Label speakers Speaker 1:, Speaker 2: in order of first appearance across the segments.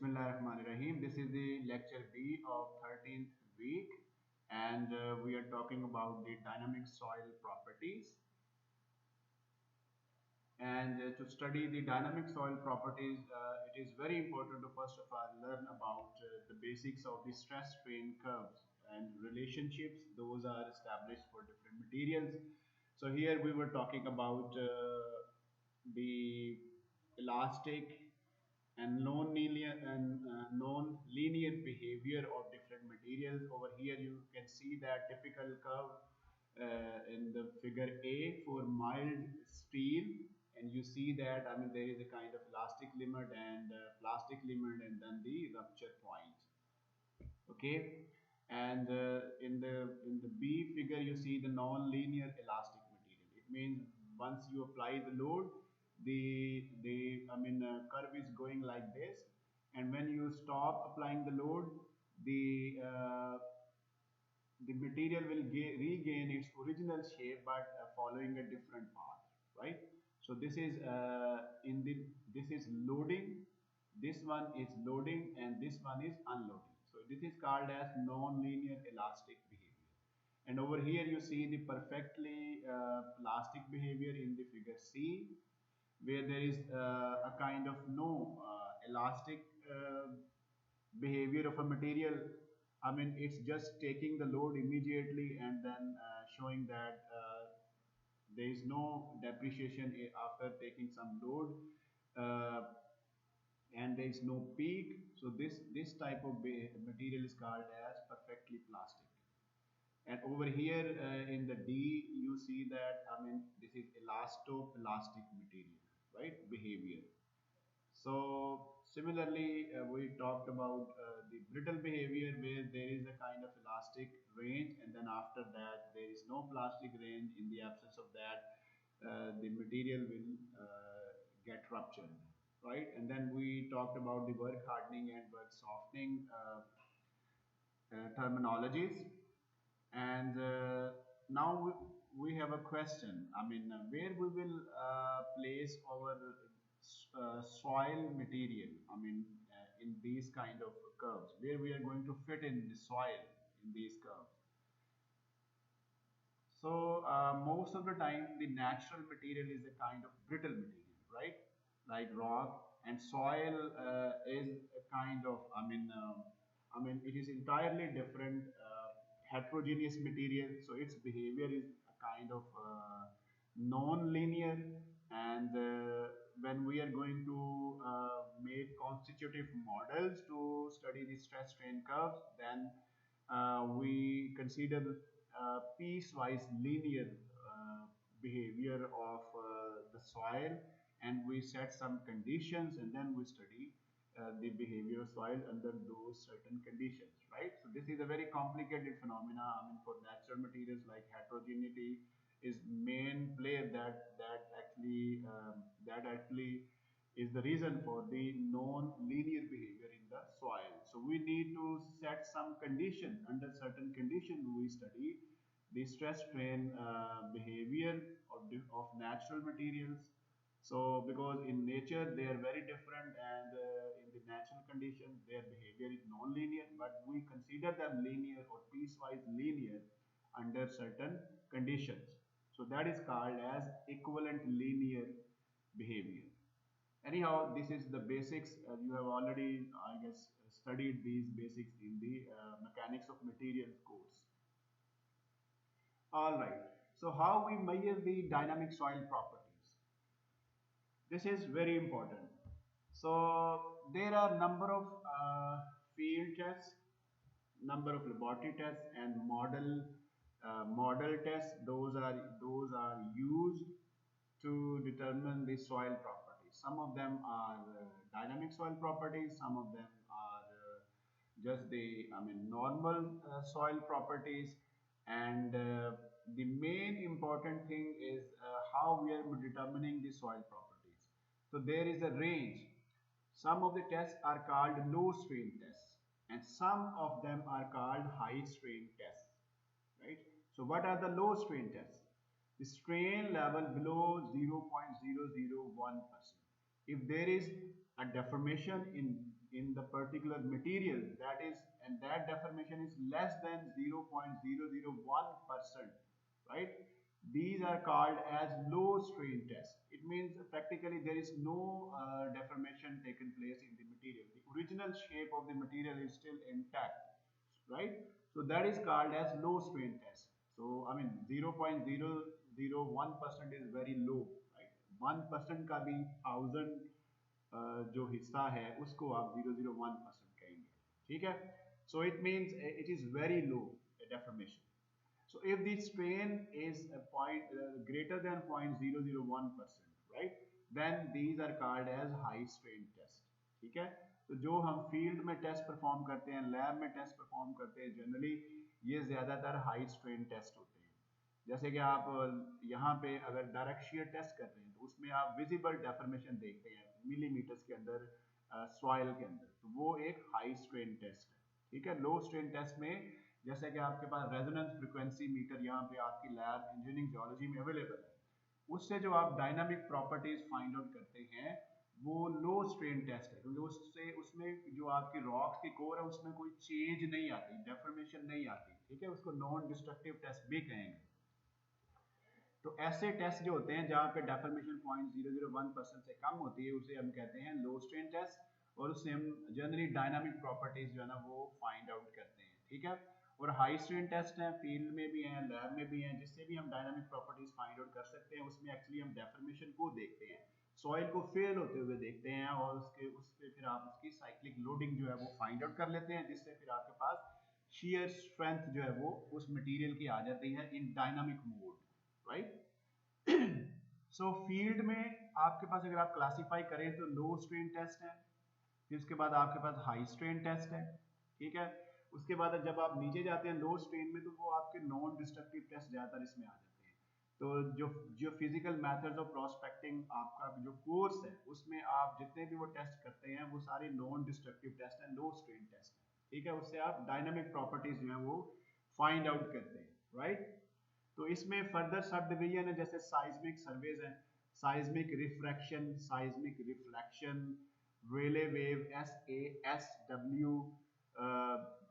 Speaker 1: Bismillahirrahmanirrahim. This is the lecture B of 13th week, and we are talking about the dynamic soil properties. And to study the dynamic soil properties, it is very important to first of all learn about the basics of the stress strain curves and relationships. Those are established for different materials. So here we were talking about the elastic and non-linear behavior of different materials. Over here you can see that typical curve in the figure A for mild steel, and you see that there is a kind of elastic limit and plastic limit and then the rupture point. Okay, and in the B figure you see the non-linear elastic material. It means once you apply the load, the curve is going like this, and when you stop applying the load, the uh, the material will regain its original shape but following a different path, right? So this is this is loading, this one is loading, and this one is unloading. So this is called as non-linear elastic behavior. And over here you see the perfectly plastic behavior in the figure C, where there is a kind of no elastic behavior of a material. It's just taking the load immediately and then showing that there is no depreciation after taking some load, uh, and there is no peak. So this type of material is called as perfectly plastic. And over here in the D, you see that this is elasto-plastic material, right? Behavior. So similarly, we talked about the brittle behavior where there is a kind of elastic range, and then after that there is no plastic range. In the absence of that, the material will get ruptured, right? And then we talked about the work hardening and work softening terminologies. And now we have a question. Where we will place our soil material? In these kind of curves, where we are going to fit in the soil in these curves. So most of the time, the natural material is a kind of brittle material, right? Like rock, and soil is a kind of, it is entirely different, heterogeneous material. So its behavior is a kind of non-linear, and when we are going to make constitutive models to study the stress strain curves, then we consider piecewise linear behavior of the soil, and we set some conditions, and then we study the behavior of soil under those certain conditions, right? So this is a very complicated phenomena. For natural materials, like heterogeneity is main player that actually is the reason for the non-linear behavior in the soil. So we need to set some condition. Under certain condition, we study the stress strain behavior of natural materials. So because in nature they are very different, and in the natural condition their behavior is non-linear, but we consider them linear or piecewise linear under certain conditions. So that is called as equivalent linear behavior. Anyhow, this is the basics. You have already, I guess, studied these basics in the mechanics of materials course. All right. So how we measure the dynamic soil properties? This is very important. So there are number of field tests, number of laboratory tests, and model tests. Those are used to determine the soil properties. Some of them are dynamic soil properties. Some of them are just the normal soil properties, and the main important thing is how we are determining the soil properties. So there is a range. Some of the tests are called low strain tests, and some of them are called high strain tests, right? So what are the low strain tests? The strain level below 0.001%. If there is a deformation in the particular material that is, and that deformation is less than 0.001%, right? These are called as low strain test. It means practically there is no deformation taken place in the material. The original shape of the material is still intact, right? So that is called as low strain test. So I mean 0.001% is very low, right? 1% का भी 1000 जो हिस्सा है उसको आप 0.001% कहेंगे, ठीक है? So it means it is very low deformation. So if the strain is greater than 0.001%, right, then these are called as high strain test, ठीक है? तो जो हम फील्ड में टेस्ट परफॉर्म करते हैं, लैब में टेस्ट परफॉर्म करते हैं, जनरली ये ज़्यादातर हाई स्ट्रेन टेस्ट होते हैं। जैसे कि आप यहाँ पे अगर डायरेक्ट शियर टेस्ट कर रहे हैं तो उसमें आप विजिबल डेफर्मेशन देखते हैं मिलीमीटर्स के अंदर सॉइल के अंदर, तो वो एक हाई स्ट्रेन टेस्ट है, ठीक है? लो स्ट्रेन टेस्ट में जैसे कि आपके पास रेजोनेंस फ्रीक्वेंसी मीटर यहाँ पे आपकी लैब इंजीनियरिंग जियोलॉजी में अवेलेबल है, उससे जो आप डायनामिक प्रॉपर्टीज फाइंड आउट करते हैं वो लो स्ट्रेन टेस्ट है, क्योंकि उससे उसमें जो आपकी रॉक्स की कोर है उसमें कोई चेंज नहीं आती, डेफॉर्मेशन नहीं आती, ठीक है? उसको नॉन डिस्ट्रक्टिव टेस्ट भी कहेंगे। तो ऐसे टेस्ट जो होते हैं जहाँ पे डेफॉर्मेशन 0.001% से कम होती है उसे हम कहते हैं लो स्ट्रेन टेस्ट, और उससे हम जनरली डायनामिक प्रॉपर्टीज जो है ना वो फाइंड आउट करते हैं, ठीक है? और हाई स्ट्रेन टेस्ट हैं, फील्ड में भी हैं, लैब में भी हैं, जिससे भी हम डायनामिक प्रॉपर्टीज फाइंड आउट कर सकते हैं। उसमें एक्चुअली हम डेफॉर्मेशन को देखते हैं, सॉइल को फेल होते हुए देखते हैं, और उस पे फिर आप उसकी साइक्लिक लोडिंग जो है वो फाइंड आउट कर लेते हैं, जिससे फिर आपके पास shear स्ट्रेंथ जो है वो उस मटेरियल की आ जाती है इन डायनामिक मोड, राइट? सो फील्ड में आपके पास अगर आप क्लासीफाई करें तो लो स्ट्रेन टेस्ट है, फिर उसके बाद आपके पास हाई स्ट्रेन टेस्ट है, ठीक है? उसके बाद जब आप नीचे जाते हैं लो स्ट्रेन में तो वो आपके नॉन डिस्ट्रक्टिव टेस्ट ज़्यादातर इसमें आ जाते हैं। तो जो फिजिकल मेथड्स ऑफ प्रोस्पेक्टिंग आपका जो कोर्स है उसमें आप जितने भी वो टेस्ट करते हैं वो सारे नॉन डिस्ट्रक्टिव टेस्ट हैं, लो स्ट्रेन टेस्ट हैं, ठीक है? उससे आप डायनामिक प्रॉपर्टीज जो है वो फाइंड आउट करते हैं, राइट? तो इसमें फर्दर सब डिवीजन है, जैसे साइज्मिक सर्वेज हैं, साइज्मिक रिफ्रैक्शन, साइज्मिक रिफ्लेक्शन, रेले वेव SASW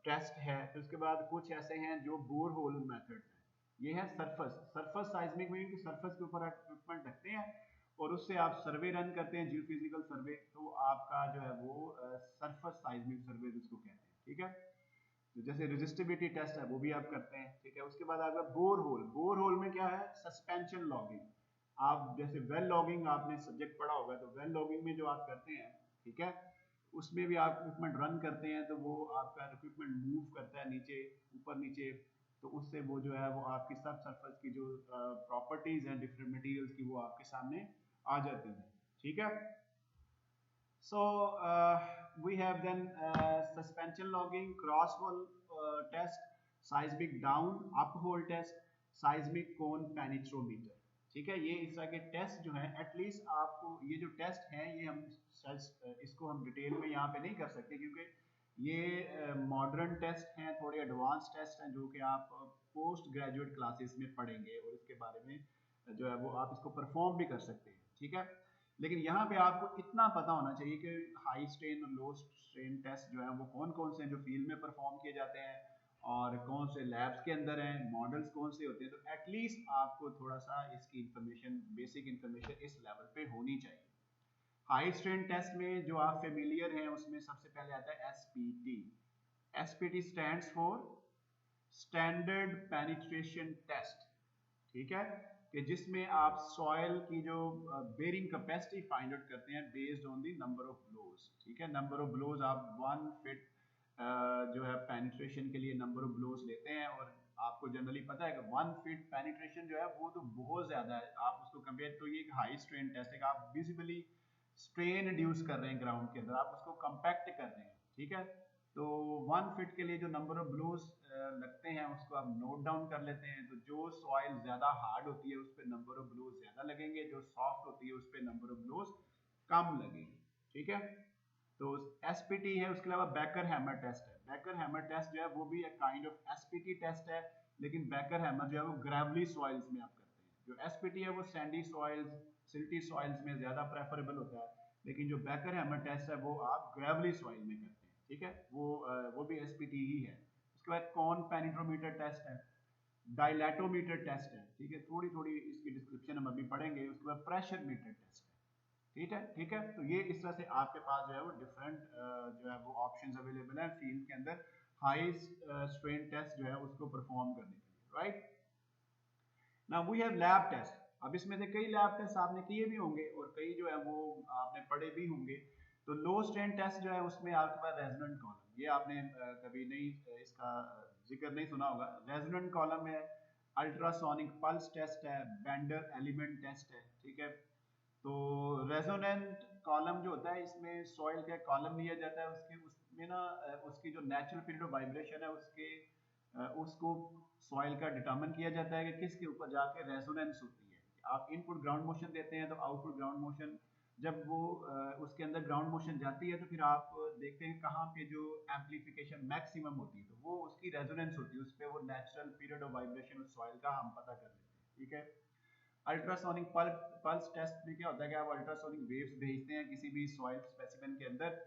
Speaker 1: टेस्ट है। फिर उसके बाद कुछ ऐसे हैं जो बोर होल मेथड्स हैं, ये है सरफस साइज्मिक में, सरफस के ऊपर इक्विपमेंट रखते हैं और उससे आप सर्वे रन करते हैं, जियोफिजिकल सर्वे, तो आपका जो है वो सरफस साइज्मिक सर्वे जिसको कहते हैं, ठीक है? तो जैसे रेजिस्टिविटी टेस्ट है वो भी आप करते हैं, ठीक है? उसके बाद आपका बोर होल में क्या है? Suspension logging. आप जैसे वेल लॉगिंग आपने सब्जेक्ट पढ़ा होगा, तो वेल लॉगिंग में जो आप करते हैं, ठीक है, उसमें भी आप इक्विपमेंट रन करते हैं तो वो आपका इक्विपमेंट मूव करता है नीचे ऊपर नीचे, तो उससे वो जो है वो आपकी सब सरफेस की जो प्रॉपर्टीज हैं डिफरेंट मटेरियल्स की वो आपके सामने आ जाती हैं, ठीक है? So we have then suspension logging, cross hole test, seismic down up hole test, seismic cone penetrometer, ठीक है? ये इस तरह के टेस्ट जो हैं, एटलीस्ट आपको ये जो टेस्ट हैं ये हम इसको हम डिटेल में यहाँ पे नहीं कर सकते, क्योंकि ये मॉडर्न टेस्ट हैं, थोड़े एडवांस टेस्ट हैं जो कि आप पोस्ट ग्रेजुएट क्लासेस में पढ़ेंगे, और इसके बारे में जो है वो आप इसको परफॉर्म भी कर सकते हैं, ठीक है? लेकिन यहाँ पे आपको इतना पता होना चाहिए कि हाई स्ट्रेन और लो स्ट्रेन टेस्ट जो है वो कौन कौन से हैं जो फील्ड में परफॉर्म किए जाते हैं और कौन से लैब्स के अंदर हैं, मॉडल्स कौन से होते हैं, तो एटलीस्ट आपको थोड़ा सा इसकी इंफॉर्मेशन, बेसिक इंफॉर्मेशन इस लेवल पे होनी चाहिए। हाई स्ट्रेन टेस्ट में जो आप फेमिलियर हैं उसमें सबसे पहले आता है SPT। SPT stands for standard penetration test, ठीक है? कि जिसमें आप सॉइल की जो बेरिंग कैपेसिटी फाइंड आउट करते हैं based on the number of blows, ठीक है? नंबर ऑफ ब्लोज आप 1 फीट जो है पेनिट्रेशन के लिए नंबर ऑफ ब्लोज लेते हैं, और आपको जनरली पता है कि 1 फीट पेनिट्रेशन जो है वो तो बहुत ज्यादा है। आप उसको कंपेयर, तो ये एक हाई स्ट्रेन टेस्ट है कि आप विजिबली स्ट्रेन रिड्यूस कर रहे हैं ग्राउंड के अंदर, आप उसको कंपैक्ट कर रहे हैं, ठीक है? तो 1 फीट के लिए जो नंबर ऑफ ब्लोज लगते हैं उसको आप नोट डाउन कर लेते हैं। तो जो सॉइल ज्यादा हार्ड होती है उस पर नंबर ऑफ ब्लोज ज्यादा लगेंगे, जो सॉफ्ट होती है उस पर नंबर ऑफ ब्लोज कम लगेंगे, ठीक है? तो SPT है। उसके अलावा बैकर हैमर टेस्ट है। बैकर हैमर टेस्ट जो है वो भी एक काइंड ऑफ SPT टेस्ट है, लेकिन बैकर हैमर जो है वो ग्रेवली सॉइल्स में आप करते हैं। जो SPT है वो सैंडी सॉइल्स, सिल्टी सॉइल्स में ज्यादा प्रेफरेबल होता है, लेकिन जो बैकर हैमर टेस्ट है वो आप ग्रेवली सॉइल में करते हैं, ठीक है, वो भी SPT ही है। उसके बाद कौन पेनिट्रोमीटर टेस्ट है, डायलैटोमीटर टेस्ट है, ठीक है, थोड़ी थोड़ी इसकी डिस्क्रिप्शन हम अभी पढ़ेंगे। उसके बाद प्रेशर मीटर टेस्ट है, ठीक है, ठीक है। तो ये इस तरह से आपके पास जो है वो डिफरेंट जो है वो ऑप्शंस अवेलेबल हैं फील्ड के अंदर हाई स्ट्रेन टेस्ट जो है उसको परफॉर्म करने के लिए, राइट। ना वी हैव लैब टेस्ट। अब इसमें से कई लैब टेस्ट आपने किए भी होंगे और कई जो है वो आपने पढ़े भी होंगे। तो लो स्ट्रेन टेस्ट जो है उसमें आपके पास रेजोनेंट कॉलम, ये आपने कभी नहीं इसका जिक्र नहीं सुना होगा। रेजोनेंट कॉलम है, अल्ट्रासोनिक पल्स टेस्ट है, बेंडर एलिमेंट टेस्ट है, ठीक है। तो रेजोनेंट कॉलम जो होता है इसमें सॉइल का कॉलम लिया जाता है, उसके उसमें ना उसकी जो नेचुरल पीरियड ऑफ वाइब्रेशन है उसके उसको सॉइल का डिटरमिन किया जाता है कि किसके ऊपर जाके रेजोनेंस होती है। आप इनपुट ग्राउंड मोशन देते हैं तो आउटपुट ग्राउंड मोशन जब वो उसके अंदर ग्राउंड मोशन जाती है तो फिर आप देखते हैं कहाँ पे जो एम्पलीफिकेशन मैक्सिमम होती है तो वो उसकी रेजोनेंस होती है, उस पर वो नेचुरल पीरियड ऑफ वाइब्रेशन उस सॉइल का हम पता कर लेते हैं, ठीक है। अल्ट्रासोनिक पल्स टेस्ट में क्या होता है कि आप अल्ट्रासोनिक वेव्स भेजते हैं किसी भी सॉइल स्पेसिमेन के अंदर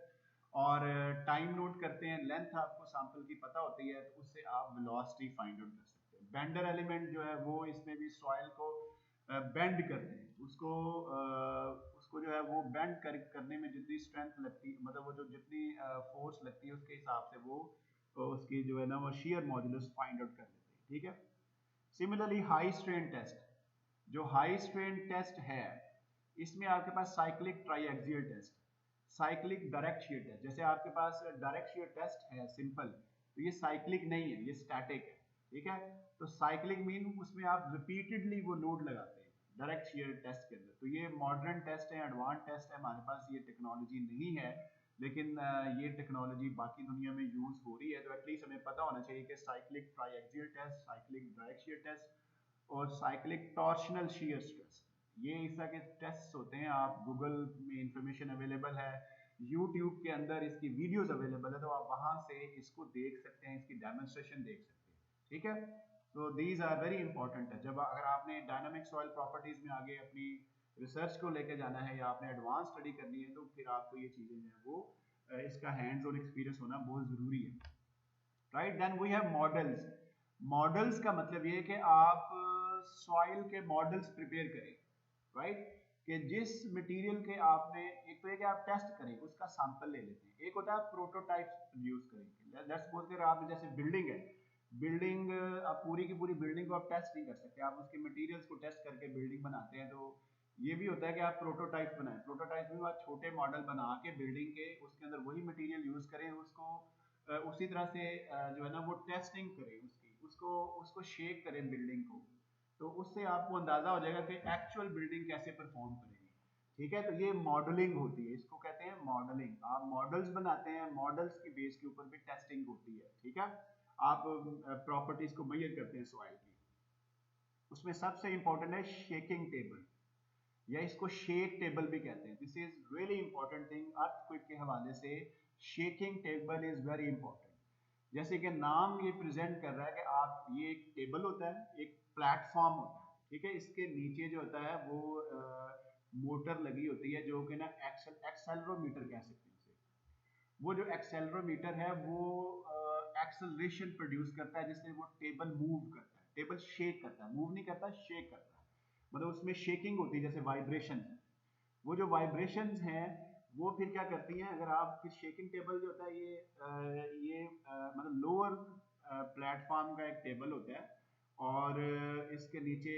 Speaker 1: और टाइम नोट करते हैं, लेंथ आपको सैंपल की पता होती है तो उससे आप वेलोसिटी फाइंड आउट कर सकते हैं। बेंडर एलिमेंट जो है वो इसमें भी सॉइल को बेंड करते हैं, उसको जो है वो बेंड करने में जितनी स्ट्रेंथ लगती है, मतलब वो जो जितनी फोर्स लगती है उसके हिसाब से वो उसकी जो है ना वो शियर मॉड्यूलस फाइंड आउट कर लेते हैं, ठीक है। सिमिलरली हाई स्ट्रेन टेस्ट, जो हाई स्ट्रेन टेस्ट है इसमें आपके पास cyclic triaxial test, cyclic direct shear test. जैसे आपके पास डायरेक्ट शीयर टेस्ट है सिंपल, तो ये साइक्लिक नहीं है, ये स्टैटिक है, ठीक है। तो साइक्लिक मीन उसमें आप रिपीटेडली वो लोड लगाते हैं डायरेक्ट शीयर टेस्ट के अंदर। तो ये मॉडर्न टेस्ट है, एडवांस टेस्ट है, हमारे पास ये टेक्नोलॉजी नहीं है, लेकिन ये टेक्नोलॉजी बाकी दुनिया में यूज हो रही है। तो एटलीस्ट हमें पता होना चाहिए कि cyclic triaxial test, cyclic direct shear test और साइक्लिक टॉर्शनल शीयर स्ट्रेस, ये इस तरह के टेस्ट होते हैं। आप गूगल में इंफॉर्मेशन अवेलेबल है, यूट्यूब के अंदर इसकी वीडियोस अवेलेबल है, तो आप वहां से इसको देख सकते हैं, इसकी डेमोन्स्ट्रेशन देख सकते हैं, ठीक है। तो दीज आर वेरी इंपॉर्टेंट है। जब अगर आपने डायनामिक सॉइल प्रॉपर्टीज में आगे अपनी रिसर्च को लेकर जाना है या आपने एडवांस स्टडी करनी है तो फिर आपको ये चीजें जो है वो इसका हैंड्स ऑन एक्सपीरियंस होना बहुत जरूरी है, right. Then we have models. Models का मतलब ये है कि आप सॉइल के मॉडल्स प्रिपेयर करें, राइट, कि जिस मटेरियल के आपने, एक तो ये कि आप टेस्ट करें, उसका सैंपल ले लेते हैं, एक होता है प्रोटोटाइप्स प्रोड्यूस करेंगे। लेट्स सपोज कि आप जैसे बिल्डिंग है, बिल्डिंग आप पूरी की पूरी बिल्डिंग को आप टेस्ट नहीं कर सकते, आप उसके मटेरियल्स को टेस्ट करके बिल्डिंग बनाते हैं। तो ये भी होता है कि आप प्रोटोटाइप्स बनाएं, प्रोटोटाइप्स में आप छोटे मॉडल बना के बिल्डिंग के उसके अंदर वही मटेरियल यूज करें, उसको उसी तरह से जो है ना वो टेस्टिंग करें उसकी, उसको उसको शेक करें बिल्डिंग को, तो उससे आपको अंदाजा हो जाएगा कि एक्चुअल बिल्डिंग कैसे परफॉर्म करेगी, ठीक है। तो ये मॉडलिंग होती है, इसको कहते हैं मॉडलिंग। आप मॉडल्स बनाते हैं, मॉडल्स की बेस के ऊपर भी टेस्टिंग होती है, ठीक है। आप प्रॉपर्टीज को मेजर करते हैं सॉइल की। उसमें सबसे इंपॉर्टेंट है शेकिंग टेबल, या इसको शेक टेबल भी कहते हैं। This is really important thing, earthquake के हवाले से shaking table is very important. जैसे कि नाम ये प्रेजेंट कर रहा है कि आप, ये एक टेबल होता है, एक प्लेटफॉर्म होता है, ठीक है। इसके नीचे जो होता है वो मोटर लगी होती है जो कि ना एक्सेलरोमीटर कह सकते हैं उसे। वो जो एक्सेलरोमीटर है वो एक्सेलरेशन प्रोड्यूस करता है जिससे वो टेबल मूव करता है, टेबल शेक करता है, मूव नहीं करता, शेक करता है, मतलब उसमें शेकिंग होती है, जैसे वाइब्रेशन। वो जो वाइब्रेशंस हैं वो फिर क्या करती हैं, अगर आप फिर शेकिंग टेबल जो होता है ये मतलब लोअर प्लेटफॉर्म का एक टेबल होता है और इसके नीचे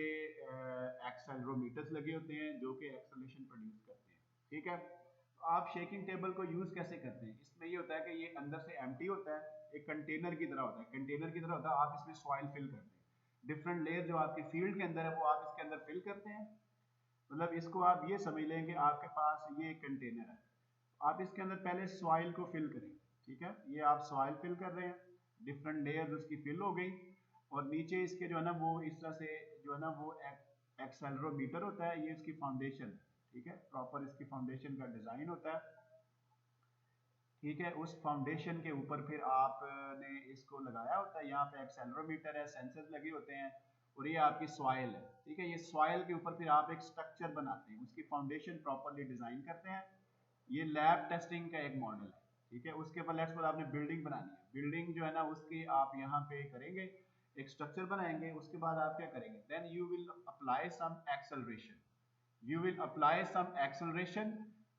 Speaker 1: एक्सेलरोमीटर्स लगे होते हैं जो कि एक्सेलरेशन प्रोड्यूस करते हैं, ठीक है। तो आप शेकिंग टेबल को यूज कैसे करते हैं, इसमें ये होता है कि ये अंदर से एम्प्टी होता है, एक कंटेनर की तरह होता है, कंटेनर की तरह होता है, आप इसमें सॉइल फिल करते हैं, डिफरेंट लेयर जो आपकी फील्ड के अंदर है वो आप इसके अंदर फिल करते हैं। मतलब इसको आप ये समझ लें कि आपके पास ये एक कंटेनर है, आप इसके अंदर पहले सॉइल को फिल करें, ठीक है। ये आप सॉइल फिल कर रहे हैं, डिफरेंट लेयर्स उसकी फिल हो गई और नीचे इसके जो है ना वो इस तरह से जो है ना वो एक्सेलरोमीटर होता है, ये इसकी फाउंडेशन है, ठीक है। प्रॉपर इसकी फाउंडेशन का डिजाइन होता है, ठीक है। उस फाउंडेशन के ऊपर फिर आपने इसको लगाया होता है, यहाँ पे एक्सेलरोमीटर है, सेंसर्स लगे होते हैं और ये आपकी सॉइल है, ठीक है। ये सॉइल के ऊपर फिर आप एक स्ट्रक्चर बनाते हैं, उसकी फाउंडेशन प्रॉपरली डिजाइन करते हैं। ये लैब टेस्टिंग का एक मॉडल है, ठीक है। उसके बाद लेट्स सपोज आपने बिल्डिंग बनानी है, बिल्डिंग जो है ना उसकी आप यहाँ पे करेंगे, एक स्ट्रक्चर बनाएंगे, उसके बाद आप क्या करेंगे, then you will apply some acceleration, you will apply some acceleration,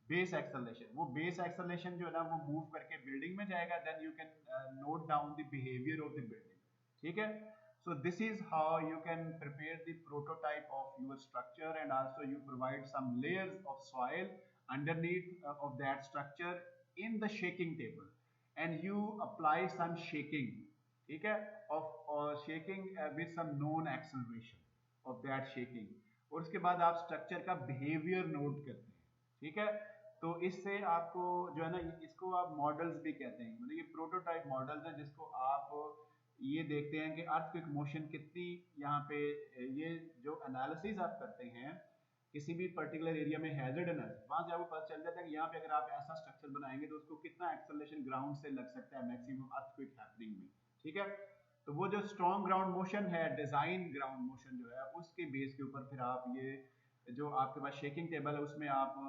Speaker 1: base acceleration. वो बेस एक्सेलरेशन जो है ना वो मूव करके बिल्डिंग में जाएगा, then you can note down the behaviour of the building, ठीक है। So this is how you can prepare the prototype of your structure, and also you provide some layers of soil underneath of that structure in the shaking table, and you apply some shaking, ठीक है, of shaking with some known acceleration of that shaking, और उसके बाद आप structure का behaviour note करते हैं, ठीक है। तो इससे आपको जो है ना, इसको आप मॉडल्स भी कहते हैं, मतलब ये प्रोटोटाइप मॉडल्स हैं जिसको आप ये देखते हैं कि अर्थक्वेक मोशन कितनी यहाँ पे, ये जो एनालिसिस आप करते हैं किसी भी पर्टिकुलर एरिया में हैजर्ड एनालिसिस, वहां से आपको पता चल जाता है कि यहाँ पे अगर आप ऐसा स्ट्रक्चर बनाएंगे तो उसको कितना एक्सेलरेशन ग्राउंड से लग सकता है मैक्सिमम अर्थक्वेक हैपनिंग में, ठीक है। तो वो जो स्ट्रॉन्ग ग्राउंड मोशन है, डिजाइन ग्राउंड मोशन जो है, उसके बेस के ऊपर फिर आप ये जो आपके पास शेकिंग टेबल है उसमें आप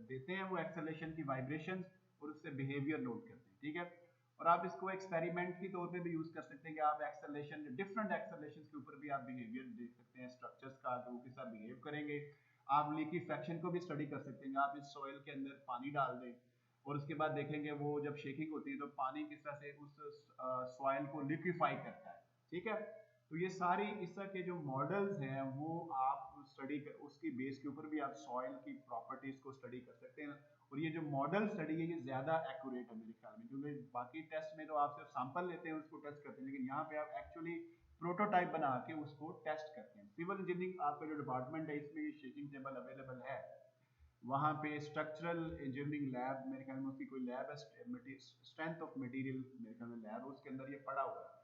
Speaker 1: देते हैं वो एक्सेलरेशन की वाइब्रेशन, और उससे बिहेवियर नोट करते हैं, ठीक है। और आप इसको एक्सपेरिमेंट के तौर पे भी यूज कर सकते हैं कि आप एक्सेलरेशन, डिफरेंट एक्सेलरेशन के ऊपर भी आप बिहेवियर देख सकते हैं स्ट्रक्चर्स का, जो किस तरह बिहेव करेंगे। आप लीकी फ्रैक्शन को भी स्टडी कर सकते हैं, आप इस सॉइल के अंदर पानी डाल दें और उसके बाद देखेंगे वो जब शेकिंग होती है तो पानी किस तरह से उस सॉइल को लिक्विफाई करता है, ठीक है। तो ये सारी इस तरह के जो मॉडल्स हैं वो आप स्टडी कर, उसकी बेस के ऊपर भी आप सॉइल की प्रॉपर्टीज को स्टडी कर सकते हैं। और ये जो मॉडल स्टडी है ये ज्यादा एक्यूरेट है मेरे ख्याल में, क्योंकि बाकी टेस्ट में तो आप सिर्फ सैंपल लेते हैं उसको टेस्ट करते हैं, लेकिन यहाँ पे आप एक्चुअली प्रोटोटाइप बना के उसको टेस्ट करते हैं। सिविल इंजीनियरिंग आपका जो डिपार्टमेंट है इसमें ये शेकिंग टेबल अवेलेबल है, वहाँ पे स्ट्रक्चरल इंजीनियरिंग लैब मेरे ख्याल में उसकी कोई लैब है, स्ट्रेंथ ऑफ मटेरियल मेरे ख्याल में लैब, उसके अंदर ये पड़ा हुआ है।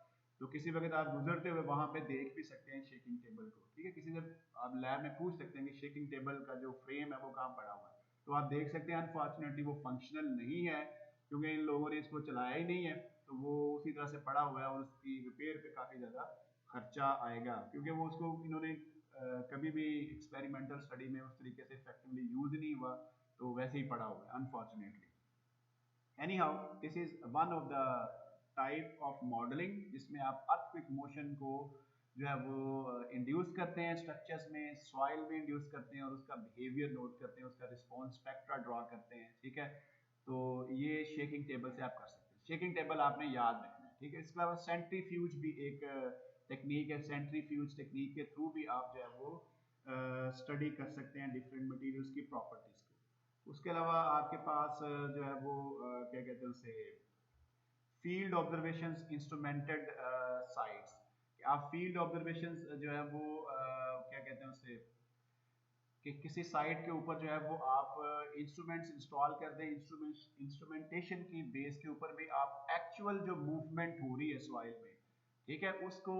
Speaker 1: तो किसी वक्त आप गुजरते हुए वहाँ पे देख भी सकते हैं शेकिंग टेबल को, ठीक है। किसी से आप लैब में पूछ सकते हैं कि शेकिंग टेबल का जो फ्रेम है वो कहाँ पड़ा हुआ है, तो आप देख सकते हैं अनफॉर्चुनेटली वो फंक्शनल नहीं है क्योंकि इन लोगों ने इसको चलाया ही नहीं है, तो वो उसी तरह से पड़ा हुआ है और उसकी रिपेयर पे काफ़ी ज़्यादा खर्चा आएगा, क्योंकि वो उसको इन्होंने कभी भी एक्सपेरिमेंटल स्टडी में उस तरीके से इफेक्टिवली यूज नहीं हुआ, तो वैसे ही पड़ा हुआ है unfortunately. Any how this is one of the type of modelling जिसमें आप अर्थक्वेक मोशन को जो है वो इंड्यूस करते हैं स्ट्रक्चर्स में, सॉइल में इंड्यूस करते हैं और उसका बिहेवियर नोट करते हैं, उसका रिस्पॉन्स स्पेक्ट्रा ड्रॉ करते हैं, ठीक है। तो ये शेकिंग टेबल से आप कर सकते हैं, शेकिंग टेबल आपने याद रखना है, ठीक है। इसके अलावा सेंट्रीफ्यूज भी एक टेक्निक है, सेंट्रीफ्यूज टेक्निक के थ्रू भी आप जो है वो स्टडी कर सकते हैं डिफरेंट मटेरियल्स की प्रॉपर्टीज को। उसके अलावा आपके पास जो है वो क्या कहते हैं उसे, फील्ड ऑब्जर्वेशंस इंस्ट्रूमेंटेड साइट्स, आप फील्ड ऑब्जर्वेशंस जो है वो क्या कहते हैं उसे, कि किसी साइट के ऊपर जो है वो आप इंस्ट्रूमेंट्स इंस्टॉल कर दें, इंस्ट्रूमेंटेशन की बेस के ऊपर भी आप एक्चुअल जो मूवमेंट हो रही है सॉइल में, ठीक है, उसको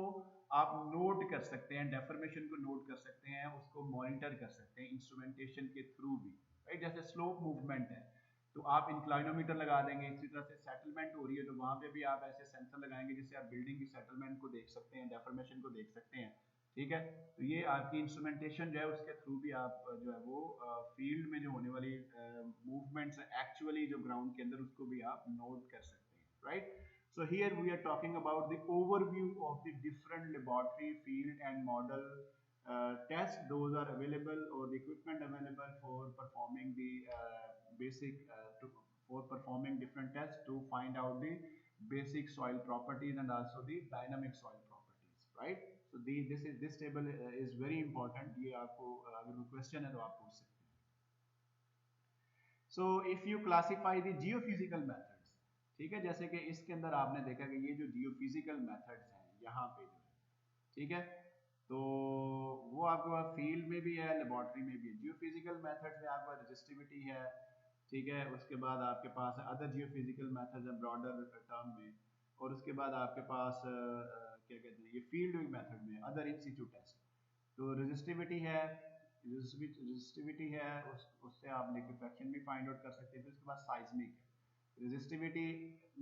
Speaker 1: आप नोट कर सकते हैं, डेफॉर्मेशन को नोट कर सकते हैं, उसको मॉनिटर कर सकते हैं इंस्ट्रूमेंटेशन के थ्रू भी, राइट। जैसे स्लोप मूवमेंट है तो आप इंक्लाइनोमीटर लगा देंगे, इसी तरह से सेटलमेंट हो रही है तो वहां पे भी आप ऐसे सेंसर लगाएंगे जिससे आप बिल्डिंग की सेटलमेंट को देख सकते हैं, डेफॉर्मेशन को देख सकते हैं, ठीक है। तो ये आपकी इंस्ट्रूमेंटेशन जो है उसके थ्रू भी आप जो है वो फील्ड में जो होने वाली मूवमेंट्स है एक्चुअली जो ग्राउंड के अंदर, उसको भी आप नोट कर सकते हैं, right. So here we are talking about the overview of the different laboratory field and model tests. Those are available, or the equipment available for performing the for performing different tests to find out the basic soil properties and also the dynamic soil properties, right? So this table is very important. ये आपको अगर कोई question है तो आप पूछ सकते हैं। So if you classify the geophysical methods, ठीक है, जैसे कि इसके अंदर आपने देखा कि ये जो जियोफिजिकल मेथड्स हैं यहाँ पे जो है, ठीक है, तो वो आपके पास फील्ड में भी है, लेबोरेटरी में भी है। जियोफिजिकल मेथड्स में आपके पास रेजिस्टिविटी है, ठीक है, उसके बाद आपके पास अदर जियोफिजिकल मेथड्स हैं ब्रॉडर टर्म में, और उसके बाद आपके पास क्या कहते हैं ये फील्ड मेथड में अदर इन सिचू टेस्ट। तो रेजिस्टिविटी है, रेजिस्टिविटी है उससे आप लिक्विफेक्शन भी फाइंड आउट कर सकते हैं। फिर उसके बाद साइज्मिक है, रेजिस्टिविटी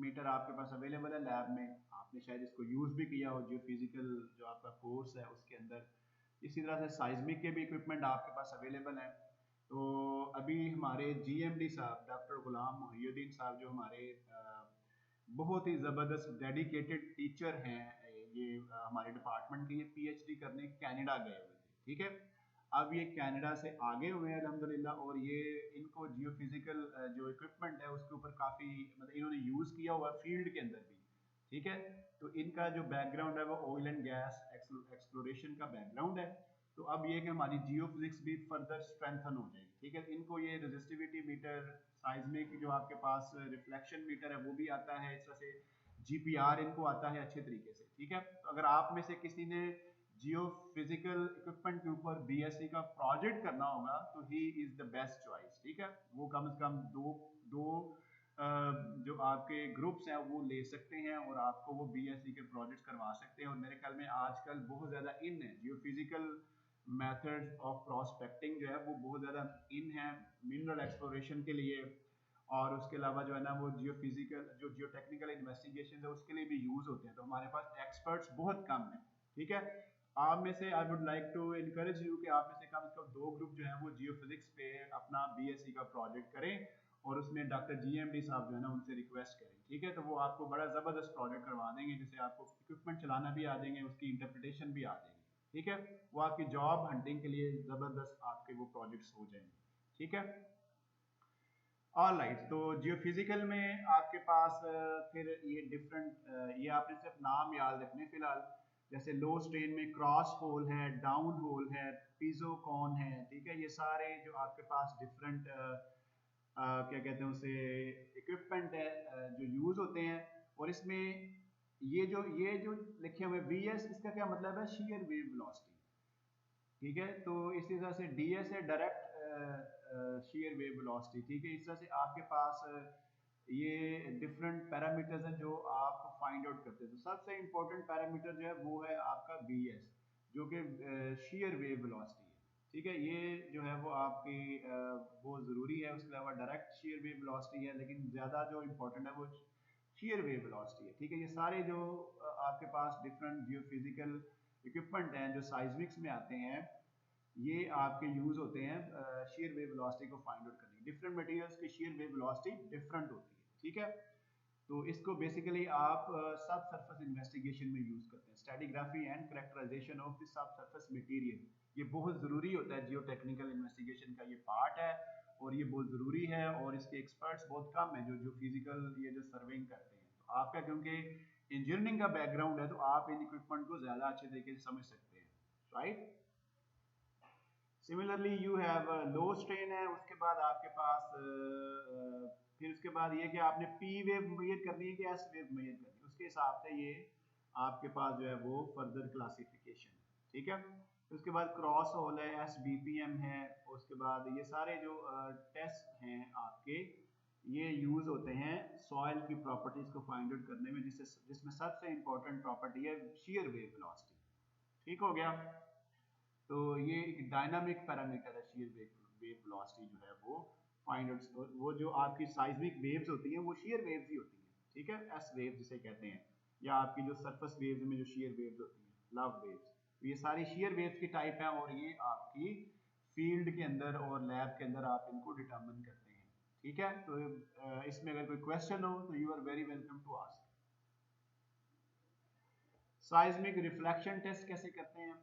Speaker 1: मीटर आपके पास अवेलेबल है लैब में, आपने शायद इसको यूज भी किया हो जियोफिजिकल जो आपका कोर्स है उसके अंदर। इसी तरह से साइज्मिक के भी इक्विपमेंट आपके पास अवेलेबल है। तो अभी हमारे जीएमडी साहब डॉक्टर गुलाम मोहिउद्दीन साहब जो हमारे बहुत ही ज़बरदस्त डेडिकेटेड टीचर हैं, ये हमारे डिपार्टमेंट के, ये पीएचडी करने कनाडा गए हुए थे, ठीक है। अब ये कनाडा से आगे हुए हैं अल्हम्दुलिल्लाह, और ये इनको जियोफिजिकल जो इक्विपमेंट है उसके ऊपर काफ़ी मतलब इन्होंने यूज़ किया हुआ फील्ड के अंदर भी, ठीक है। तो इनका जो बैकग्राउंड है वो ऑयल एंड गैस एक्सप्लोरेशन का बैकग्राउंड है। तो अब ये कि हमारी जियो फिजिक्स भी फर्दर स्ट्रेंथन हो जाएगी, ठीक है। इनको ये रेजिस्टिविटी मीटर, साइज्मिक जो आपके पास रिफ्लेक्शन मीटर है वो भी आता है, इस तरह से जीपीआर इनको आता है अच्छे तरीके से, ठीक है। तो अगर आप में से किसी ने जियो फिजिकल इक्विपमेंट के ऊपर बीएससी का प्रोजेक्ट करना होगा तो he is the best choice, ठीक है। वो कम से कम दो दो जो आपके ग्रुप्स हैं वो ले सकते हैं और आपको वो बीएससी के प्रोजेक्ट्स करवा सकते हैं। और मेरे ख्याल में आजकल बहुत ज़्यादा इन है जियो फिजिकल मेथड्स ऑफ प्रोस्पेक्टिंग जो है वो बहुत ज़्यादा इन है मिनरल एक्सप्लोरेशन के लिए। और उसके अलावा जो है ना वो जियो फिजिकल जो जियो टेक्निकल इन्वेस्टिगेशन है उसके लिए भी यूज़ होते हैं। तो हमारे पास एक्सपर्ट्स बहुत कम हैं, ठीक है। आप में से I would like to encourage you कि आप में से कम 2 ग्रुप जो है वो जियो फिजिक्स पे अपना बीएससी का प्रोजेक्ट करें और उसमें डॉक्टर जीएमडी साहब जो है ना उनसे रिक्वेस्ट करें, ठीक है। तो वो आपको बड़ा ज़बरदस्त प्रोजेक्ट करवा देंगे जिससे आपको इक्विपमेंट चलाना भी आ जाएंगे, उसकी इंटरप्रिटेशन भी आ जाएगी, ठीक है। वो आपकी जॉब हंटिंग के लिए ज़बरदस्त आपके वो प्रोजेक्ट्स हो जाएंगे, ठीक है। ऑलराइट, तो जियोफिजिकल में आपके पास फिर ये डिफरेंट ये आपने सिर्फ नाम याद रखने फिलहाल। जैसे लो स्ट्रेन में क्रॉस होल है, डाउन होल है, पिज़ोकॉन है, ठीक है। ये सारे जो आपके पास डिफरेंट क्या कहते हैं उसे इक्विपमेंट है जो यूज़ होते हैं। और इसमें ये जो लिखे हुए वी एस, इसका क्या मतलब है? शेयर वेव वेलोसिटी, ठीक है। तो इसी तरह से डी एस है डायरेक्ट शेयर वेव वेलोसिटी, ठीक है। इस तरह से आपके पास ये डिफरेंट पैरामीटर्स हैं जो आप फाइंड आउट करते हैं। तो सबसे इंपॉर्टेंट पैरामीटर जो है वो है आपका बी एस, जो कि शेयर वेव वेलोसिटी है, ठीक है। ये जो है वो आपकी बहुत ज़रूरी है। उसके अलावा डायरेक्ट शेयर वेव वेलोसिटी है, लेकिन ज़्यादा जो इंपॉर्टेंट है वो शेयर वेव वेलोसिटी है, ठीक है। ये सारे जो आपके पास डिफरेंट जियोफिजिकल इक्विपमेंट हैं जो साइज्मिक्स में आते हैं, ये आपके यूज होते हैं शेयर वेव वेलोसिटी को फाइंड आउट करने। डिफरेंट मटेरियल्स की शेयर वेव वेलोसिटी डिफरेंट होती है, ठीक है। तो इसको बेसिकली आप सब सरफेस इन्वेस्टिगेशन में यूज करते हैं, stratigraphy and characterisation of the subsurface material. ये बहुत ज़रूरी होता है, जियो टेक्निकल इन्वेस्टिगेशन का ये पार्ट है और ये बहुत ज़रूरी है। और इसके एक्सपर्ट्स बहुत कम हैं जो फिजिकल ये जो सर्वेइंग करते हैं। तो आपका क्योंकि इंजीनियरिंग का बैकग्राउंड है तो आप इन इक्विपमेंट को ज़्यादा अच्छे तरीके से समझ सकते हैं, right. Similarly you have low strain है, उसके बाद आपके पास फिर उसके बाद ये कि आपने पी वेव मेजर करनी है कि एस वेव मेजर करनी है, उसके हिसाब से ये आपके पास जो है वो फर्दर क्लासिफिकेशन है, ठीक है। फिर उसके बाद क्रॉस होल है, एस बी पी एम है। उसके बाद ये सारे जो टेस्ट हैं आपके, ये यूज होते हैं सॉइल की प्रॉपर्टीज को फाइंड आउट करने में, जिसमें सबसे इंपॉर्टेंट प्रॉपर्टी है शेयर वेव वेलोसिटी, ठीक हो गया। तो ये एक डायनामिक पैरामीटर है शेयर वेव वेलोसिटी जो है वो फाइंड आउट। वो जो आपकी साइज्मिक वेव्स होती हैं वो शेयर वेव्स ही होती हैं, ठीक है, एस वेव जिसे कहते हैं। या आपकी जो सरफेस वेव्स में जो शेयर वेव्स होती हैं लव वेव्स, तो ये सारी शेयर वेव्स की टाइप है और ये आपकी फील्ड के अंदर और लैब के अंदर आप इनको डिटर्मिन करते हैं, ठीक है। तो इसमें अगर कोई क्वेश्चन हो तो you are very welcome to ask. Seismic reflection test कैसे करते हैं,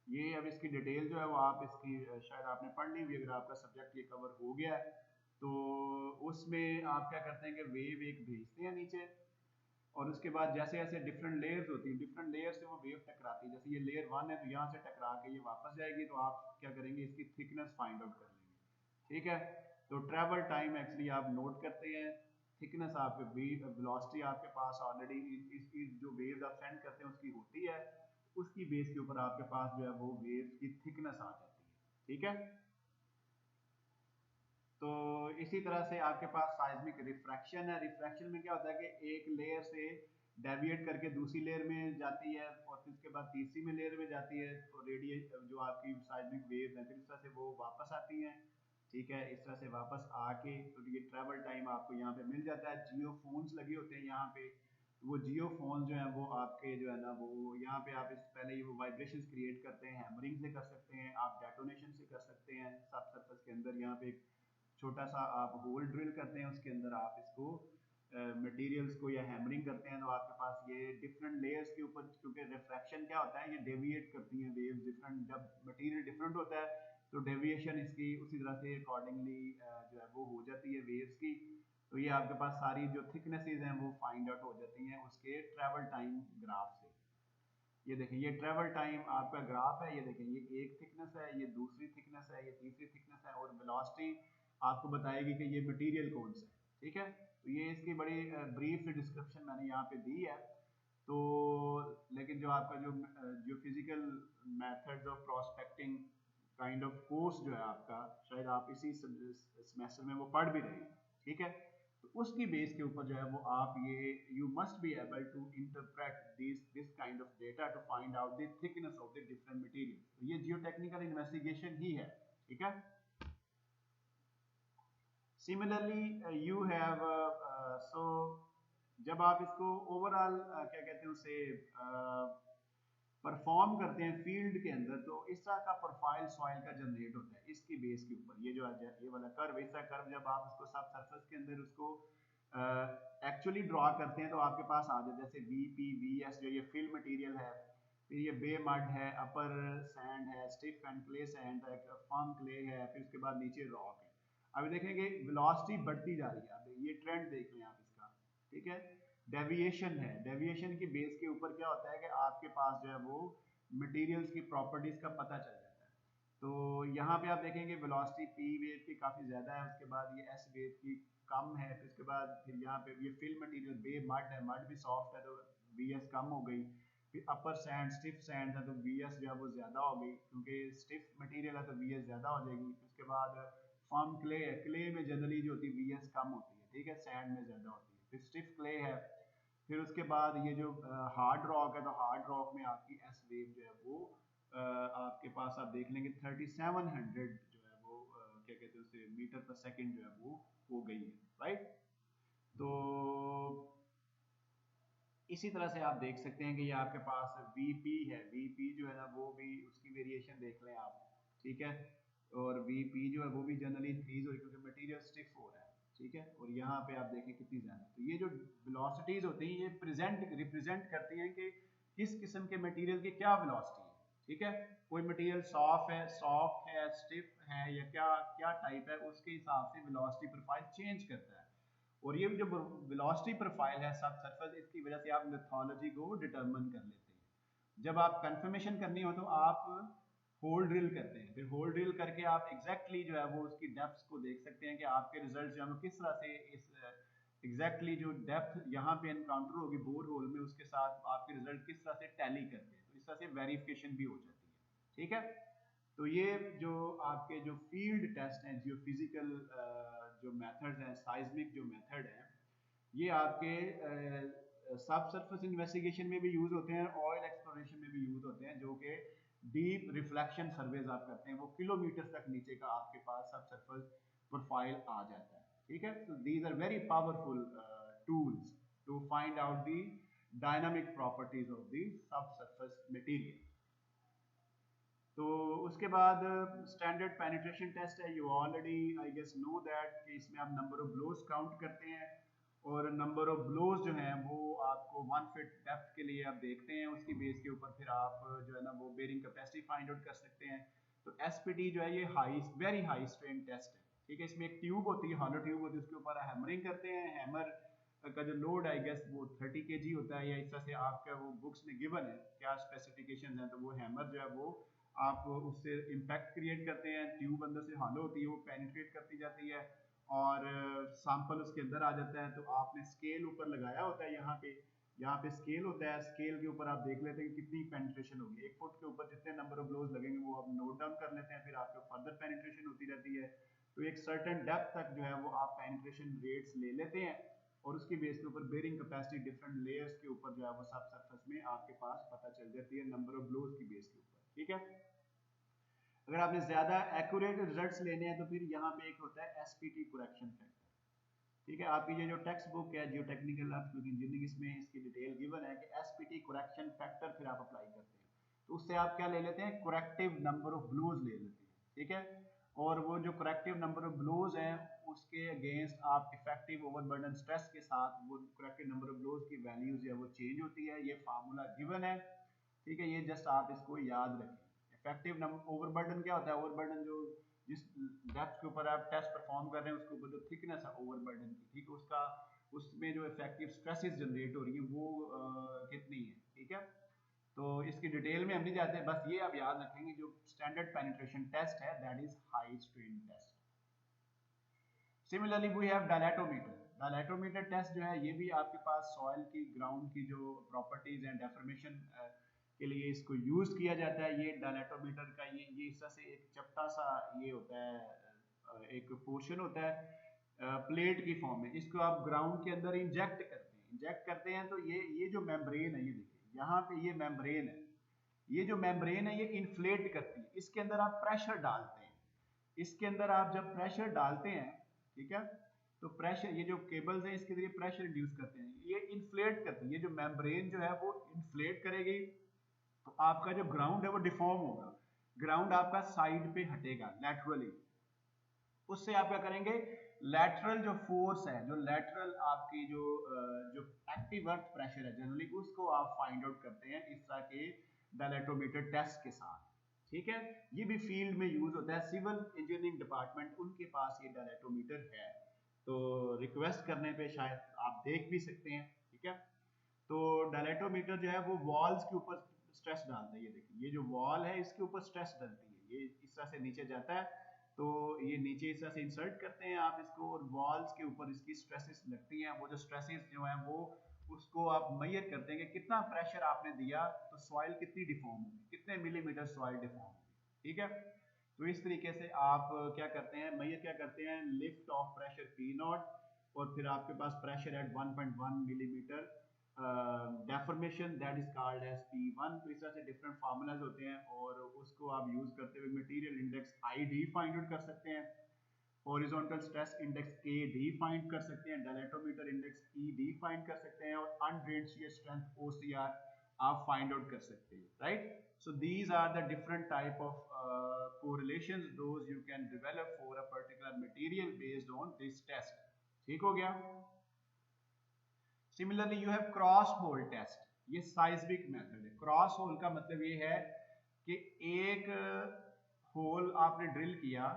Speaker 1: ये अब इसकी डिटेल जो है वो आप इसकी शायद आपने पढ़ ली हुई, अगर आपका सब्जेक्ट ये कवर हो गया है तो उसमें आप क्या करते हैं कि वेव एक भेजते हैं नीचे, और उसके बाद जैसे जैसे डिफरेंट लेयर्स होती हैं, डिफरेंट लेयर से वो वेव टकराती है। जैसे ये लेयर 1 है तो यहाँ से टकरा के ये वापस जाएगी, तो आप क्या करेंगे इसकी थिकनेस फाइंड आउट कर लेंगे, ठीक है। तो ट्रेवल टाइम एक्चुअली आप नोट करते हैं, थिकनेस आपके वेलोसिटी आपके पास ऑलरेडी इसकी जो वेव्स आप सेंड करते हैं उसकी होती है, उसकी बेस के ऊपर आपके पास जो है वो वेव्स की थिकनेस आ जाती है, ठीक है। तो इसी तरह से आपके पास साइज्मिक रिफ्रैक्शन है। रिफ्रैक्शन में क्या होता है कि एक लेयर से डेविएट करके दूसरी लेयर में जाती है और फिर उसके बाद तीसरी में लेयर में जाती है, तो रेडिएट जो आपकी साइज्मिक वेव्स हैं फिर इस तरह से वो वापस आती हैं, ठीक है। इस तरह से वापस आके तो ये ट्रैवल टाइम आपको यहाँ पे मिल जाता है। जियो फोन्स लगे होते हैं यहाँ पे, वो जियो फोन जो है वो आपके जो है ना वो यहाँ पे आप इस पहले ये वो वाइब्रेशंस क्रिएट करते हैं, हैमरिंग से कर सकते हैं, आप डेटोनेशन से कर सकते हैं। सब सर्फेस के अंदर यहाँ पे एक छोटा सा आप होल ड्रिल करते हैं, उसके अंदर आप इसको मटेरियल्स को या हैमरिंग करते हैं, तो आपके पास ये डिफरेंट लेयर्स के ऊपर, क्योंकि रिफ्रैक्शन क्या होता है, ये डेविएट करती हैं वेव्स डिफरेंट, जब मटेरियल डिफरेंट होता है तो डेविएशन इसकी उसी तरह से अकॉर्डिंगली जो है वो हो जाती है वेव्स की। तो ये आपके पास सारी जो थिकनेसेस हैं वो फाइंड आउट हो जाती हैं उसके ट्रैवल टाइम ग्राफ से। ये देखें, ये ट्रैवल टाइम आपका ग्राफ है, ये देखें ये एक थिकनेस है, ये दूसरी थिकनेस है, ये तीसरी थिकनेस है, और वेलोसिटी आपको बताएगी कि ये मटेरियल कौन सा है। ठीक है, तो ये इसकी बड़ी ब्रीफ डिस्क्रिप्शन मैंने यहाँ पे दी है। तो लेकिन जो आपका जो physical methods of prospecting kind of course जो है आपका, शायद आप इसी सेमेस्टर में वो पढ़ भी रहे हैं। ठीक है, तो उसकी बेस के ऊपर जो है वो आप ये you must be able to interpret this kind of data to find out the thickness of the different material. तो ये जियोटेक्निकल इन्वेस्टिगेशन ही है। ठीक है, सिमिलरली यू हैव सो जब आप इसको ओवरऑल क्या कहते हैं उसे परफॉर्म करते हैं फील्ड के अंदर, तो इस तरह का प्रोफाइल सॉइल का जनरेट होता है इसकी बेस के ऊपर। ये जो ये वाला कर्व, ऐसा कर्व जब आप इसको सब सरफेस के अंदर उसको एक्चुअली ड्रॉ करते हैं तो आपके पास आ जाए, जैसे वी पी वी एस जो ये फिल मटेरियल है, फिर ये बे मड है, अपर सैंड है, स्टिफ एंड क्ले सैंड है, फर्म क्ले है, फिर उसके बाद नीचे रॉक है। अभी देखेंगे वेलोसिटी बढ़ती जा रही है, अब ये ट्रेंड देख लें आप इसका। ठीक है, डेविएशन है, डेविएशन की बेस के ऊपर क्या होता है कि आपके पास जो है वो मटेरियल्स की प्रॉपर्टीज का पता चल जाता है। तो यहाँ पे आप देखेंगे वेलोसिटी पी वेव की काफ़ी ज़्यादा है, उसके बाद ये एस वेव की कम है, फिर उसके बाद फिर यहाँ पे ये फिल मटेरियल बे मड है, मड भी सॉफ्ट है तो वी एस कम हो गई। फिर अपर सैंड स्टिफ सैंड है तो वी एस जो है वो ज़्यादा हो गई, क्योंकि स्टिफ मटेरियल है तो वी एस ज़्यादा हो जाएगी। फिर उसके बाद फर्म क्ले है, क्ले में जनरली जो होती है वी एस कम होती है। ठीक है, सैंड में ज़्यादा होती है। फिर स्टिफ क्ले है, फिर उसके बाद ये जो हार्ड रॉक है, तो हार्ड रॉक में आपकी एस वेव जो है वो आपके पास आप देख लेंगे 3700 जो है वो क्या कहते हैं उसे मीटर पर सेकंड जो है वो हो गई है। राइट, तो इसी तरह से आप देख सकते हैं कि ये आपके पास VP है, VP जो है ना वो भी उसकी वेरिएशन देख लें आप। ठीक है, और VP जो है वो भी जनरली इंक्रीज हो रही है क्योंकि मटेरियल स्टिफ हो रहा है। ठीक है, और यहाँ पे आप देखें कितनी ज़्यादा, तो ये जो वेलोसिटीज होती हैं ये रिप्रेजेंट करती हैं कि किस किस्म के मटेरियल की क्या वेलोसिटी है। ठीक है, कोई मटेरियल सॉफ्ट है, स्टिफ है, या क्या क्या टाइप है, उसके हिसाब से वेलोसिटी प्रोफाइल चेंज करता है। और ये जो वेलोसिटी प्रोफाइल है सब सरफेस, इसकी वजह से आप लिथोलॉजी को डिटरमिन कर लेते हैं। जब आप कंफर्मेशन करनी हो तो आप होल ड्रिल करते हैं, फिर होल ड्रिल करके आप एग्जैक्टली जो है वो उसकी डेप्थ को देख सकते हैं कि आपके रिजल्ट जो है वो किस तरह से इस एग्जैक्टली जो डेप्थ यहाँ पे एनकाउंटर होगी बोर होल में, उसके साथ आपके रिजल्ट किस तरह से टैली करते हैं, तो इस तरह से वेरिफिकेशन भी हो जाती है। ठीक है, तो ये जो आपके जो फील्ड टेस्ट हैं, जियो फिजिकल जो मेथड्स हैं, साइज्मिक जो मेथड है, ये आपके सब सरफेस इन्वेस्टिगेशन में भी यूज होते हैं, ऑयल एक्सप्लोरेशन में भी यूज होते हैं, जो कि डीप रिफ्लेक्शन सर्वेज आप करते हैं, वो किलोमीटर तक नीचे का आपके पास सब सरफेस प्रोफाइल आ जाता है। ठीक है, तो these are very powerful tools to find out the dynamic properties of the subsurface material. तो उसके बाद स्टैंडर्ड पेनिट्रेशन टेस्ट है, you already I guess know that कि इसमें आप नंबर ऑफ ब्लोज काउंट करते हैं, और नंबर ऑफ ब्लोज जो हैं वो आपको 1 फीट डेप्थ के लिए आप देखते हैं, उसकी बेस के ऊपर फिर आप जो है ना वो बेरिंग कैपेसिटी फाइंड आउट कर सकते हैं। तो एसपीटी जो है ये वेरी हाई स्ट्रेन टेस्ट है। ठीक है, इसमें एक ट्यूब होती है, हॉलो ट्यूब होती है, उसके ऊपर हैमरिंग करते हैं, हैमर का जो लोड आई गेस वो 30 kg होता है, या इस तरह से आपका वो बुक्स में गिवन है क्या स्पेसिफिकेशन है। तो वो हैमर जो है वो आप उससे इम्पैक्ट क्रिएट करते हैं, ट्यूब अंदर से हॉलो होती है, वो पेनिट्रेट करती जाती है, और सैंपल उसके अंदर आ जाता है। तो आपने स्केल ऊपर लगाया होता है, यहाँ पे स्केल होता है, स्केल के ऊपर आप देख लेते हैं कि कितनी पेनिट्रेशन होगी, 1 फुट के ऊपर जितने नंबर ऑफ ब्लोज लगेंगे वो आप नोट डाउन कर लेते हैं, फिर आपको फर्दर पेनिट्रेशन होती रहती है। तो एक सर्टेन डेप्थ तक जो है वो आप पेनिट्रेशन रेट्स ले लेते हैं, और उसकी बेस के ऊपर बेरिंग कैपेसिटी डिफरेंट लेयर्स के ऊपर जो है वो सब सरफेस में आपके पास पता चल जाती है नंबर ऑफ ब्लोज की बेस के ऊपर। ठीक है, अगर आपने ज्यादा एक्यूरेट रिजल्ट्स लेने हैं तो फिर यहाँ पे एक होता है एसपीटी करेक्शन फैक्टर। ठीक है, आपकी ये जो टेक्स्ट बुक है जियो टेक्निकल एप्लीकेशन इंजीनियरिंग, इसमें इसकी डिटेल गिवन है कि एसपीटी करेक्शन फैक्टर फिर आप अप्लाई करते हैं, तो उससे आप क्या ले लेते हैं, करेक्टिव नंबर ऑफ ब्लूज ले लेते हैं। ठीक है, और वो जो करेक्टिव नंबर ऑफ ब्लूज हैं उसके अगेंस्ट आप इफेक्टिव ओवरबर्डन स्ट्रेस के साथ वो करेक्टिव नंबर ऑफ ब्लूज की वैल्यूज है वो चेंज होती है। ये फार्मूला गिवन है। ठीक है, ये जस्ट आप इसको याद रखें। इफेक्टिव नंबर ओवरबर्डन क्या होता है, ओवरबर्डन जो जिस डेप्थ के ऊपर आप टेस्ट परफॉर्म कर रहे हैं उसके ऊपर जो थिकनेस है ओवरबर्डन की, ठीक है, उसका उसमें जो इफेक्टिव स्ट्रेसेस जनरेट हो रही है वो कितनी है। ठीक है, तो इसकी डिटेल में हम नहीं जाते, बस ये आप याद रखेंगे जो स्टैंडर्ड पेनिट्रेशन टेस्ट है that is high strain test. Similarly we have dilatometer. Dilatometer test जो है ये भी आपके पास सॉइल की ग्राउंड की जो प्रॉपर्टीज हैं डेफॉर्मेशन के लिए इसको यूज किया जाता है। ये डायलेटोमीटर का ये इस तरह से एक चपटा सा ये होता है, एक पोर्शन होता है प्लेट की फॉर्म में, इसको आप ग्राउंड के अंदर इंजेक्ट करते हैं तो ये जो मेम्ब्रेन है, ये देखिए यहाँ पे ये मेम्ब्रेन है, ये जो मेम्ब्रेन है ये इन्फ्लेट करती है, इसके अंदर आप प्रेशर डालते हैं। इसके अंदर आप जब प्रेशर डालते हैं, ठीक है, तो प्रेशर ये जो केबल्स हैं इसके जरिए प्रेशर इंड्यूस करते हैं, ये इन्फ्लेट करती है, ये जो मेम्ब्रेन जो है वो इन्फ्लेट करेगी, तो आपका जो ग्राउंड है वो डिफॉर्म होगा, ग्राउंड आपका साइड पे हटेगा लैटरली। उससे आप क्या करेंगे, लैटरल जो फोर्स है, जो लैटरल आपकी जो एक्टिव अर्थ प्रेशर है जनरली उसको आप फाइंड आउट करते हैं इस तरह के डायलेटोमीटर टेस्ट के साथ। ठीक है, ये भी फील्ड में यूज होता है, सिविल इंजीनियरिंग डिपार्टमेंट उनके पास ये डायलेटोमीटर है, तो रिक्वेस्ट करने पे शायद आप देख भी सकते हैं। ठीक है, तो डायलेटोमीटर जो है वो वॉल्स के ऊपर स्ट्रेस डालता है, ये देखिए ये जो वॉल है इसके ऊपर स्ट्रेस डलती है, ये इस तरह से नीचे जाता है, तो ये नीचे इस तरह से इंसर्ट करते हैं आप इसको, और वॉल्स के ऊपर इसकी स्ट्रेसेस लगती हैं, वो जो स्ट्रेसेस जो हैं वो उसको आप मेजर करते हैं कि कितना प्रेशर आपने दिया तो सॉइल कितनी डिफॉर्म होगी, कितने मिलीमीटर सॉइल डिफॉर्म होगी। ठीक है, तो इस तरीके से आप क्या करते हैं, मेजर क्या करते हैं, lift off pressure P naught, और फिर आपके पास pressure at 1.1 millimetre, deformation that is called as P1। तो इस तरह से डिफरेंट फार्मूलाज होते हैं और उसको आप यूज करते हुए material index ID find out कर सकते हैं, horizontal stress index KD find कर सकते हैं, डायलेटोमीटर इंडेक्स ED फाइंड कर सकते हैं, और अनड्रेन्ड शियर स्ट्रेंथ OCR आप फाइंड आउट कर सकते हैं, right. So these are the different type of correlations those you can develop for a particular material based on this test। ठीक हो गया। Similarly you have cross hole test, ये seismic method है। Cross hole का मतलब ये है कि एक होल आपने ड्रिल किया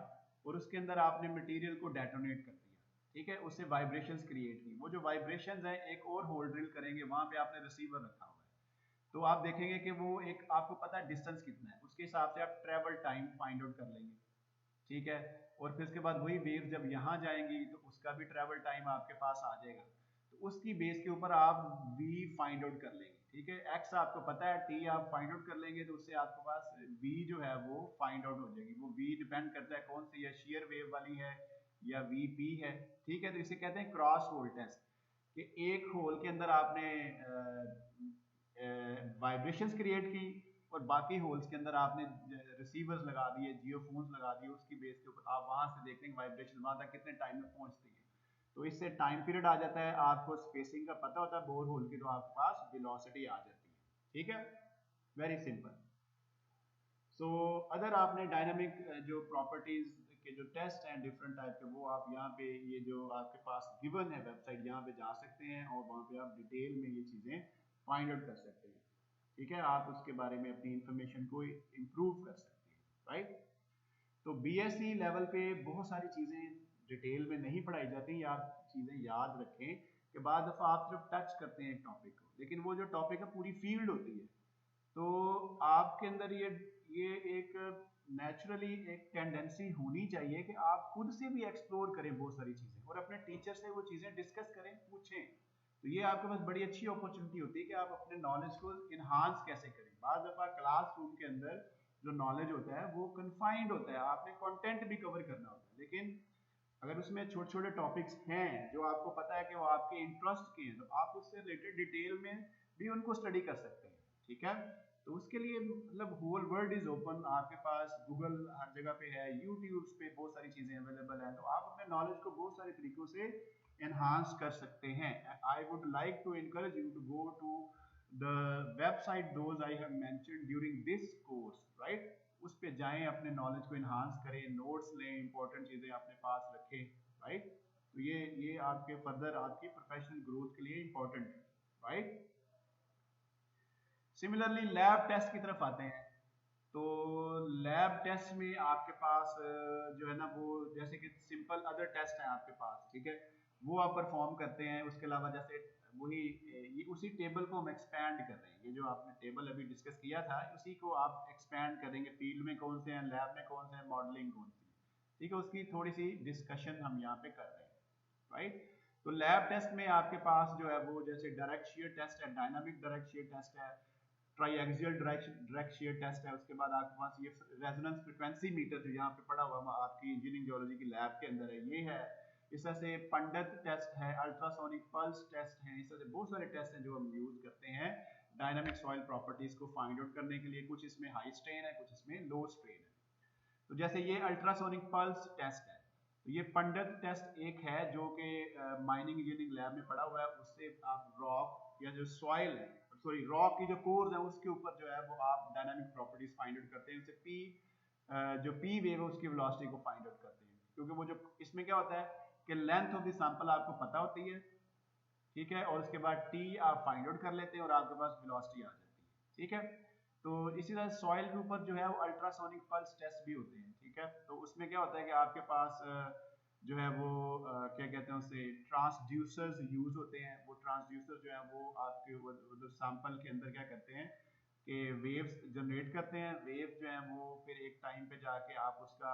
Speaker 1: और उसके अंदर आपने मटेरियल को डेटोनेट कर दिया, ठीक है, उससे वाइब्रेशंस क्रिएट की, वो जो वाइब्रेशंस हैं एक और होल ड्रिल करेंगे, वहां पे आपने रिसीवर रखा हुआ है, तो आप देखेंगे कि वो एक आपको पता है डिस्टेंस कितना है, उसके हिसाब से आप ट्रेवल टाइम फाइंड आउट कर लेंगे। ठीक है, और फिर उसके बाद वही वेव जब यहाँ जाएंगी तो उसका भी ट्रेवल टाइम आपके पास आ जाएगा, तो उसकी बेस के ऊपर आप v फाइंड आउट कर लेंगे। ठीक है, x आपको पता है, t आप फाइंड आउट कर लेंगे, तो उससे आपके पास v जो है वो फाइंड आउट हो जाएगी। वो v डिपेंड करता है कौन सी है, शेयर वेव वाली है या vp है। ठीक है, तो इसे कहते हैं क्रॉस होल टेस्ट, कि एक होल के अंदर आपने वाइब्रेशंस क्रिएट की और बाकी होल्स के अंदर आपने रिसीवर्स लगा दिए, जियोफोन्स लगा दिए, उसकी बेस के ऊपर आप वहां से देख लेंगे वाइब्रेशन वहां तक कितने टाइम में पहुंचती है, तो इससे टाइम पीरियड आ जाता है, आपको स्पेसिंग का पता होता है बोर होल की, तो आपके पास वेलोसिटी आ जाती है। ठीक है, वेरी सिंपल। सो अगर आपने डायनामिक जो प्रॉपर्टीज के जो टेस्ट हैं डिफरेंट टाइप के, वो आप यहाँ पे ये जो आपके पास गिवन है वेबसाइट, यहाँ पे जा सकते हैं और वहाँ पे आप डिटेल में ये चीज़ें फाइंड आउट कर सकते हैं। ठीक है, आप उसके बारे में अपनी इंफॉर्मेशन को इम्प्रूव कर सकते हैं, राइट। तो बीएससी लेवल पे बहुत सारी चीज़ें डिटेल में नहीं पढ़ाई जाती, आप चीज़ें याद रखें कि बाद दफ़ा आप सिर्फ टच करते हैं एक टॉपिक को, लेकिन वो जो टॉपिक है पूरी फील्ड होती है, तो आपके अंदर ये एक नेचुरली एक टेंडेंसी होनी चाहिए कि आप खुद से भी एक्सप्लोर करें बहुत सारी चीज़ें और अपने टीचर से वो चीज़ें डिस्कस करें, पूछें, तो ये आपके पास बड़ी अच्छी अपॉर्चुनिटी होती है कि आप अपने नॉलेज को इन्हांस कैसे करें। बाद दफ़ा क्लासरूम के अंदर जो नॉलेज होता है वो कन्फाइंड होता है, आपने कंटेंट भी कवर करना होता है, लेकिन अगर उसमें छोटे छोटे टॉपिक्स हैं जो आपको पता है कि वो आपके इंटरेस्ट के हैं, तो आप उससे रिलेटेड डिटेल में भी उनको स्टडी कर सकते हैं। ठीक है, तो उसके लिए मतलब होल वर्ल्ड इज ओपन, आपके पास गूगल हर जगह पे है, यूट्यूब पे बहुत सारी चीज़ें अवेलेबल हैं, तो आप अपने नॉलेज को बहुत सारे तरीकों से एनहांस कर सकते हैं। I would like to encourage you to go to the website those I have mentioned during this course, right? उस पे जाएं, अपने नॉलेज को इन्हांस करें, नोट्स लें, इंपॉर्टेंट चीजें अपने पास रखें, राइट? तो ये आपके फर्दर आपकी प्रोफेशनल ग्रोथ के लिए इंपॉर्टेंट है, राइट? सिमिलरली लैब टेस्ट की तरफ आते हैं। तो लैब टेस्ट में आपके पास जो है ना वो जैसे कि सिंपल अदर टेस्ट है आपके पास, ठीक है, वो आप परफॉर्म करते हैं। उसके अलावा जैसे वही ये उसी टेबल को हम एक्सपैंड कर रहे हैं, ये जो आपने टेबल अभी डिस्कस किया था उसी को आप एक्सपैंड करेंगे। फील्ड में कौन से हैं, लैब में कौन से हैं, मॉडलिंग कौन सी है, ठीक है, उसकी थोड़ी सी डिस्कशन हम यहाँ पे कर रहे हैं, राइट? तो लैब टेस्ट में आपके पास जो है वो जैसे डायरेक्ट शियर टेस्ट है, डायनामिक डायरेक्ट शियर टेस्ट है, ट्राईएक्सियल डायरेक्ट शियर टेस्ट है। उसके बाद आपके पास ये रेजोनेंस फ्रीक्वेंसी मीटर जो यहाँ पे पड़ा हुआ आपकी इंजीनियरिंग जियोलॉजी की लैब के अंदर है, ये है। इस तरह से पंडित टेस्ट है, अल्ट्रासोनिक पल्स टेस्ट है, इस तरह से बहुत सारे टेस्ट हैं जो हम यूज करते हैं डायनामिक सॉइल प्रॉपर्टीज को फाइंड आउट करने के लिए। कुछ इसमें हाई स्ट्रेन है, कुछ इसमें लो स्ट्रेन है। तो जैसे ये अल्ट्रासोनिक पल्स टेस्ट है, तो ये पंडित टेस्ट एक है जो कि माइनिंग इंजीनियरिंग लैब में पड़ा हुआ है। उससे आप रॉक या जो सॉइल है, सॉरी रॉक की जो कोर्स है उसके ऊपर जो है वो आप डायनामिक प्रॉपर्टीज फाइंड आउट करते हैं। उससे पी जो पी वेव है उसकी वेलोसिटी को फाइंड आउट करते हैं, क्योंकि वो जो इसमें क्या होता है कि लेंथ ऑफ द सैंपल आपको पता होती है, ठीक है, और उसके बाद टी आप फाइंड आउट कर लेते हैं और आपके पास वेलोसिटी आ जाती है, ठीक है। तो इसी तरह सॉइल के ऊपर जो है वो अल्ट्रासोनिक पल्स टेस्ट भी होते हैं, ठीक है। तो उसमें क्या होता है कि आपके पास जो है वो क्या कहते हैं उसे ट्रांसड्यूसर्स यूज होते हैं। वो ट्रांसड्यूसर जो है वो आपके सैंपल के अंदर क्या करते हैं कि वेव्स जनरेट करते हैं। वेव जो है वो फिर एक टाइम पे जाके आप उसका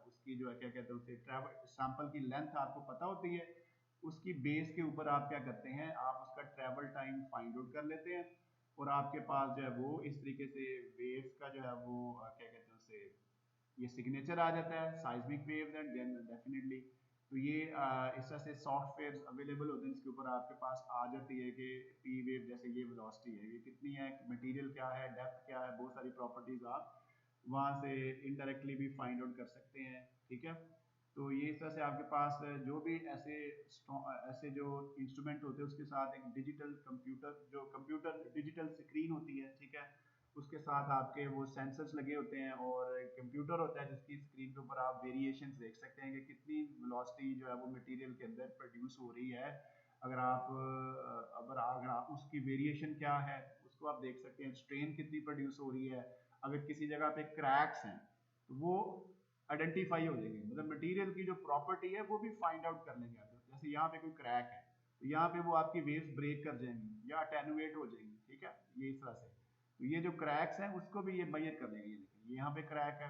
Speaker 1: उसकी जो है क्या कहते हैं उसे ट्रैवल, सैंपल की लेंथ आपको पता होती है, उसकी बेस के ऊपर आप क्या करते हैं, आप उसका ट्रैवल टाइम फाइंड आउट कर लेते हैं और आपके पास जो है वो इस तरीके से वेव्स का जो है वो क्या कहते हैं उसे ये सिग्नेचर आ जाता है, seismic waves and then definitely. तो ये इस तरह से सॉफ्टवेयर अवेलेबल होते हैं जिसके ऊपर आपके पास आ जाती है कि पी वेव जैसे ये वेलोसिटी है, ये कितनी है, मटेरियल क्या है, डेप्थ क्या है, बहुत सारी प्रॉपर्टीज आप वहाँ से इनडायरेक्टली भी फाइंड आउट कर सकते हैं, ठीक है। तो ये इस तरह से आपके पास जो भी ऐसे जो इंस्ट्रूमेंट होते हैं उसके साथ एक डिजिटल कंप्यूटर, जो कंप्यूटर डिजिटल स्क्रीन होती है, ठीक है, उसके साथ आपके वो सेंसर्स लगे होते हैं और कंप्यूटर होता है जिसकी स्क्रीन के ऊपर आप वेरिएशंस देख सकते हैं कि कितनी वेलोसिटी जो है वो मटेरियल के अंदर प्रोड्यूस हो रही है। अगर आप उसकी वेरिएशन क्या है उसको आप देख सकते हैं, स्ट्रेन कितनी प्रोड्यूस हो रही है। अगर किसी जगह पे क्रैक्स हैं तो वो आइडेंटिफाई हो जाएंगे, मतलब मटेरियल की जो प्रॉपर्टी है वो भी फाइंड आउट कर लेंगे आप। जैसे यहाँ पे कोई क्रैक है तो यहाँ पे वो आपकी वेव्स ब्रेक कर जाएंगी या अटेनुएट हो जाएंगी, ठीक है, ये इस तरह से। तो ये जो क्रैक्स हैं उसको भी ये मेजर कर लेंगे। ये देखिए ये यहाँ पे क्रैक है,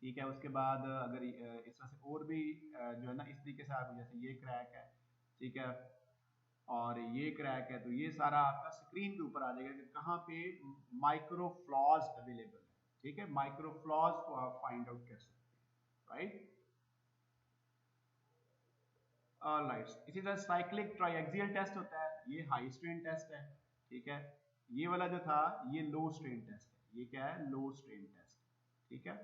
Speaker 1: ठीक है। उसके बाद अगर इस तरह से और भी जो है ना इस तरीके से आप जैसे ये क्रैक है, ठीक है, और ये क्रैक है, तो ये सारा आपका स्क्रीन के ऊपर आ जाएगा कि कहाँ पे माइक्रो फ्लॉज अवेलेबल है, ठीक है। माइक्रो फ्लॉज को आप फाइंड आउट कर सकते हैं, राइट। ऑलराइट, इसी तरह साइक्लिक ट्राइएक्सियल टेस्ट होता है, ये हाई स्ट्रेन टेस्ट है, ठीक है। ये वाला जो था ये लो स्ट्रेन टेस्ट है, ये क्या है, लो स्ट्रेन टेस्ट, ठीक है।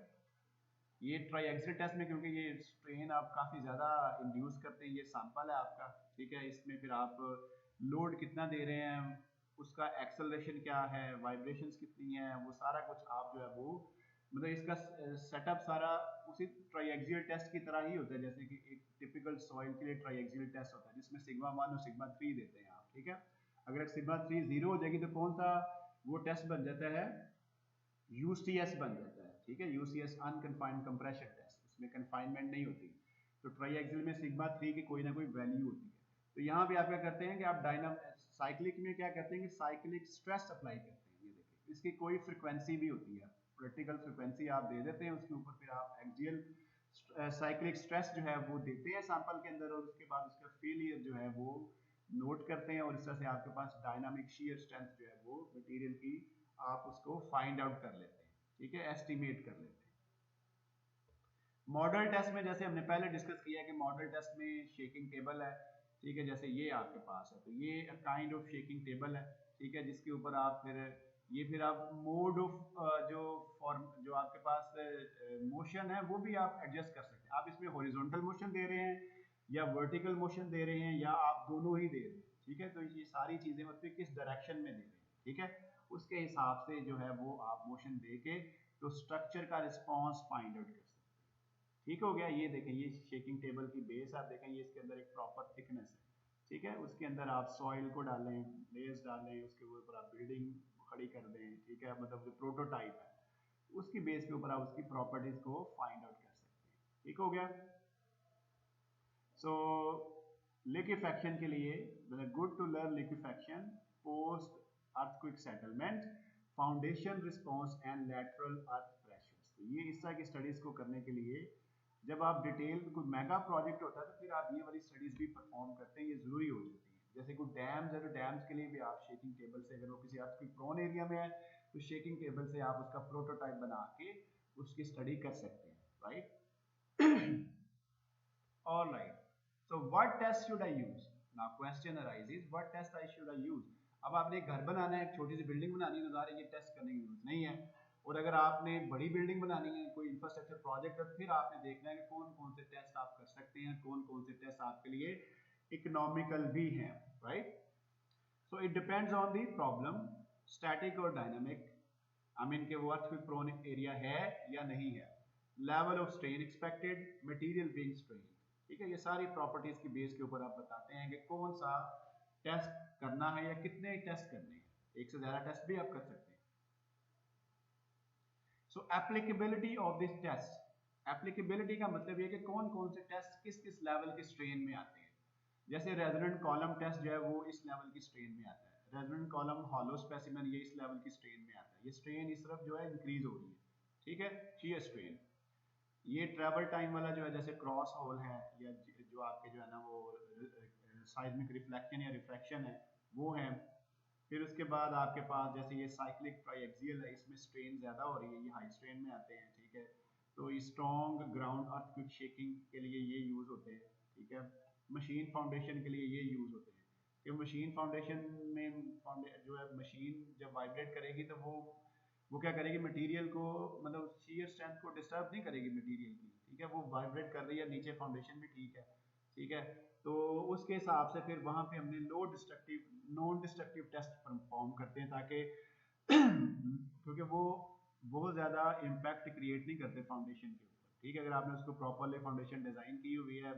Speaker 1: ये ट्राइएक्सियल टेस्ट में क्योंकि ये स्ट्रेन आप काफी ज्यादा इंड्यूस करते हैं, ये सैंपल है आपका, ठीक है, इसमें फिर आप लोड कितना दे रहे हैं, उसका एक्सेलरेशन क्या है, वाइब्रेशंस कितनी है, वो सारा कुछ आप जो है वो मतलब इसका सेटअप सारा उसी ट्राइएक्सियल टेस्ट की तरह ही होता है जैसे कि एक टिपिकल सॉइल के लिए ट्राइएक्सियल टेस्ट होता है जिसमें सिग्मा 1 और सिग्मा 3 देते हैं आप, ठीक है। अगर सिग्मा 3 जीरो हो जाएगी तो कौन सा वो टेस्ट बन जाता है, यूसीएस बन जाता है, ठीक है, यूसीएस अनकन्फाइंड कंप्रेशन टेस्ट, उसमें कन्फाइनमेंट नहीं होती। तो ट्राइएक्सियल में सिग्मा 3 की कोई ना कोई वैल्यू होती है। तो यहाँ पे आप क्या करते हैं कि आप साइक्लिक में क्या करते हैं कि साइक्लिक स्ट्रेस अप्लाई करते हैं। ये देखिए इसकी कोई फ्रिक्वेंसी भी होती है, प्रैक्टिकल फ्रिक्वेंसी आप दे देते हैं, उसके ऊपर फिर आप एक्सियल साइक्लिक स्ट्रेस जो है वो देते हैं सैंपल के अंदर और उसके बाद उसका फेलियर जो है वो नोट करते हैं और इस तरह से आपके पास डायनामिक शियर स्ट्रेंथ जो है वो मटेरियल की आप उसको फाइंड आउट कर लेते हैं, ठीक है, एस्टिमेट कर लेते हैं। मॉडल टेस्ट में जैसे हमने पहले डिस्कस किया कि मॉडल टेस्ट में शेकिंग टेबल है, ठीक है, जैसे ये आपके पास है तो ये काइंड ऑफ शेकिंग टेबल है, ठीक है, जिसके ऊपर आप फिर आप मोड ऑफ जो फॉर्म जो आपके पास मोशन है वो भी आप एडजस्ट कर सकते हैं। आप इसमें हॉरिजॉन्टल मोशन दे रहे हैं या वर्टिकल मोशन दे रहे हैं या आप दोनों ही दे रहे हैं, ठीक है। तो ये सारी चीजें मतलब किस डायरेक्शन में दे रहे हैं, ठीक है, उसके हिसाब से जो है वो आप मोशन दे के तो स्ट्रक्चर का रिस्पॉन्स फाइंड आउट कर सकते हैं। ठीक हो गया। ये देखें, ये शेकिंग टेबल की बेस आप देखें, ये इसके अंदर एक प्रॉपर थिकनेस है, ठीक है। उसके अंदर आप सॉइल को डालें, लेस डालें, उसके ऊपर आप बिल्डिंग खड़ी कर दें, ठीक है, मतलब जो प्रोटोटाइप है उसकी बेस के ऊपर आप उसकी प्रॉपर्टीज को फाइंड आउट कर सकते हैं। ठीक हो गया। सो लिक्विफैक्शन के लिए मतलब good to learn liquefaction post earthquake settlement, foundation response and lateral earth pressures. तो ये इस तरह की स्टडीज को करने के लिए जब आप डिटेल कोई मेगा प्रोजेक्ट होता है तो फिर आप ये वाली स्टडीज भी परफॉर्म करते हैं, ये जरूरी हो जाती है। जैसे कोई डैम्स है तो डैम्स के लिए भी आप शेकिंग टेबल से, अगर वो किसी अर्थक्वेक प्रोन एरिया में है तो शेकिंग टेबल से आप उसका प्रोटोटाइप बना के उसकी स्टडी कर सकते हैं, right. All right. So what test should I use? Now question arises, what test I should I use? अब आपने एक घर बनाना है, एक छोटी सी बिल्डिंग बनानी है, तो ज़ाहिर है ये टेस्ट करने की जरूरत नहीं है। और अगर आपने बड़ी बिल्डिंग बनानी है, कोई इंफ्रास्ट्रक्चर प्रोजेक्ट है, फिर आपने देखना है कि कौन कौन से टेस्ट आप कर सकते हैं, कौन कौन से टेस्ट आपके लिए इकोनॉमिकल भी हैं, right. So it depends on the problem, static और डायनामिक, आई मीन कि वो अर्थक्वेक प्रोन एरिया है या नहीं है, level of strain expected, material being strain, ठीक है। ये सारी प्रॉपर्टीज की बेस के ऊपर आप बताते हैं कि कौन सा टेस्ट करना है या कितने टेस्ट करने हैं, एक से ज्यादा टेस्ट भी आप कर सकते हैं। So applicability of this test, applicability का मतलब ये कि कौन कौन से टेस्ट किस किस लेवल के स्ट्रेन में आते हैं। जैसे रेजोनेंट कॉलम टेस्ट जो है वो इस लेवल की स्ट्रेन में आता है, रेजोनेंट कॉलम हॉलो स्पेसिमेन ये इस लेवल की स्ट्रेन में आता है, ये स्ट्रेन इस तरफ जो है इंक्रीज हो रही है, ठीक है, शीयर स्ट्रेन। ये ट्रेवल टाइम वाला जो है जैसे क्रॉस होल है या जो आपके जो है ना वो साइज्मिक रिफ्लेक्शन या रिफ्रैक्शन है वो है। फिर उसके बाद आपके पास जैसे ये साइक्लिक ट्राइएक्सियल है, इसमें स्ट्रेन ज्यादा हो रही है, ये हाई स्ट्रेन में आते हैं, ठीक है। तो स्ट्रॉन्ग ग्राउंड अर्थक्वेक शेकिंग के लिए ये यूज होते हैं, ठीक है। मशीन फाउंडेशन के लिए ये यूज होते हैं कि मशीन फाउंडेशन में जो है मशीन जब वाइब्रेट करेगी तो वो क्या करेगी, मटेरियल को मतलब शीयर स्ट्रेंथ को डिस्टर्ब नहीं करेगी मटेरियल की, ठीक है। वो वाइब्रेट कर रही है, नीचे फाउंडेशन भी ठीक है, ठीक है। तो उसके हिसाब से फिर वहां पे हमने low destructive non destructive test perform करते हैं ताकि क्योंकि वो बहुत ज्यादा इम्पैक्ट क्रिएट नहीं करते फाउंडेशन के ऊपर, ठीक है। अगर आपने उसको प्रॉपरली फाउंडेशन डिजाइन की हुई है,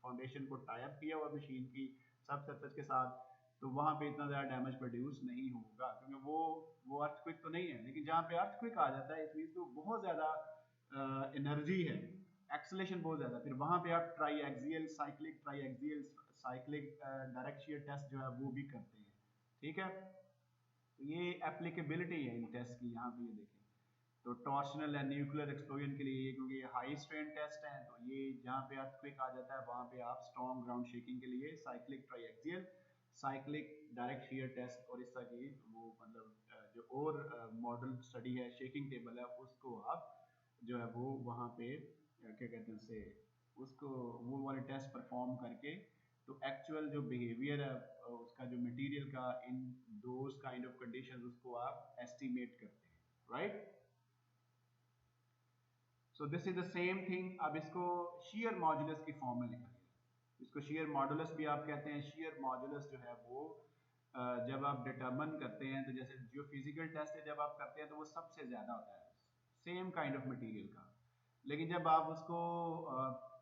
Speaker 1: फाउंडेशन को टाई अप किया हुआ मशीन की सब सरफेस के साथ, तो वहां पे इतना ज्यादा डैमेज प्रोड्यूस नहीं होगा, क्योंकि वो अर्थक्वेक तो नहीं है। लेकिन जहाँ पे अर्थक्वेक आ जाता है इट मींस तो बहुत ज्यादा एनर्जी है, एक्सेलेरेशन बहुत ज्यादा, फिर वहां पे आप ट्राइएक्सियल साइक्लिक डायरेक्ट शीयर टेस्ट जो है वो भी करते हैं, ठीक है। तो ये एप्लीकेबिलिटी है इन टेस्ट की, यहाँ पे ये देखें। तो टॉर्शनल एंड न्यूक्लियर एक्सप्लोजन के लिए क्योंकि ये हाई स्ट्रेन टेस्ट है, तो ये जहाँ पे अर्थक्वेक आ जाता है वहाँ पे आप स्ट्रॉन्ग ग्राउंड शेकिंग के लिए cyclic triaxial, cyclic direct shear test और इस तरह की वो मतलब जो और मॉडल स्टडी है, शेकिंग टेबल है, उसको आप जो है वो वहाँ पे क्या कहते हैं उससे उसको वो वाले टेस्ट परफॉर्म करके तो एक्चुअल जो बिहेवियर है उसका जो मटेरियल का in those kind of conditions उसको आप एस्टिमेट करते हैं, right. So this is the same thing. अब इसको शीयर मॉडुलस की फॉर्म में लिखा गया, इसको शीयर मॉडुलस भी आप कहते हैं। शीयर मॉडुलस जो है वो जब आप डिटरमिन करते हैं, तो जैसे जो फिजिकल टेस्ट है जब आप करते हैं तो वो सबसे ज्यादा होता है सेम काइंड ऑफ मटेरियल का। लेकिन जब आप उसको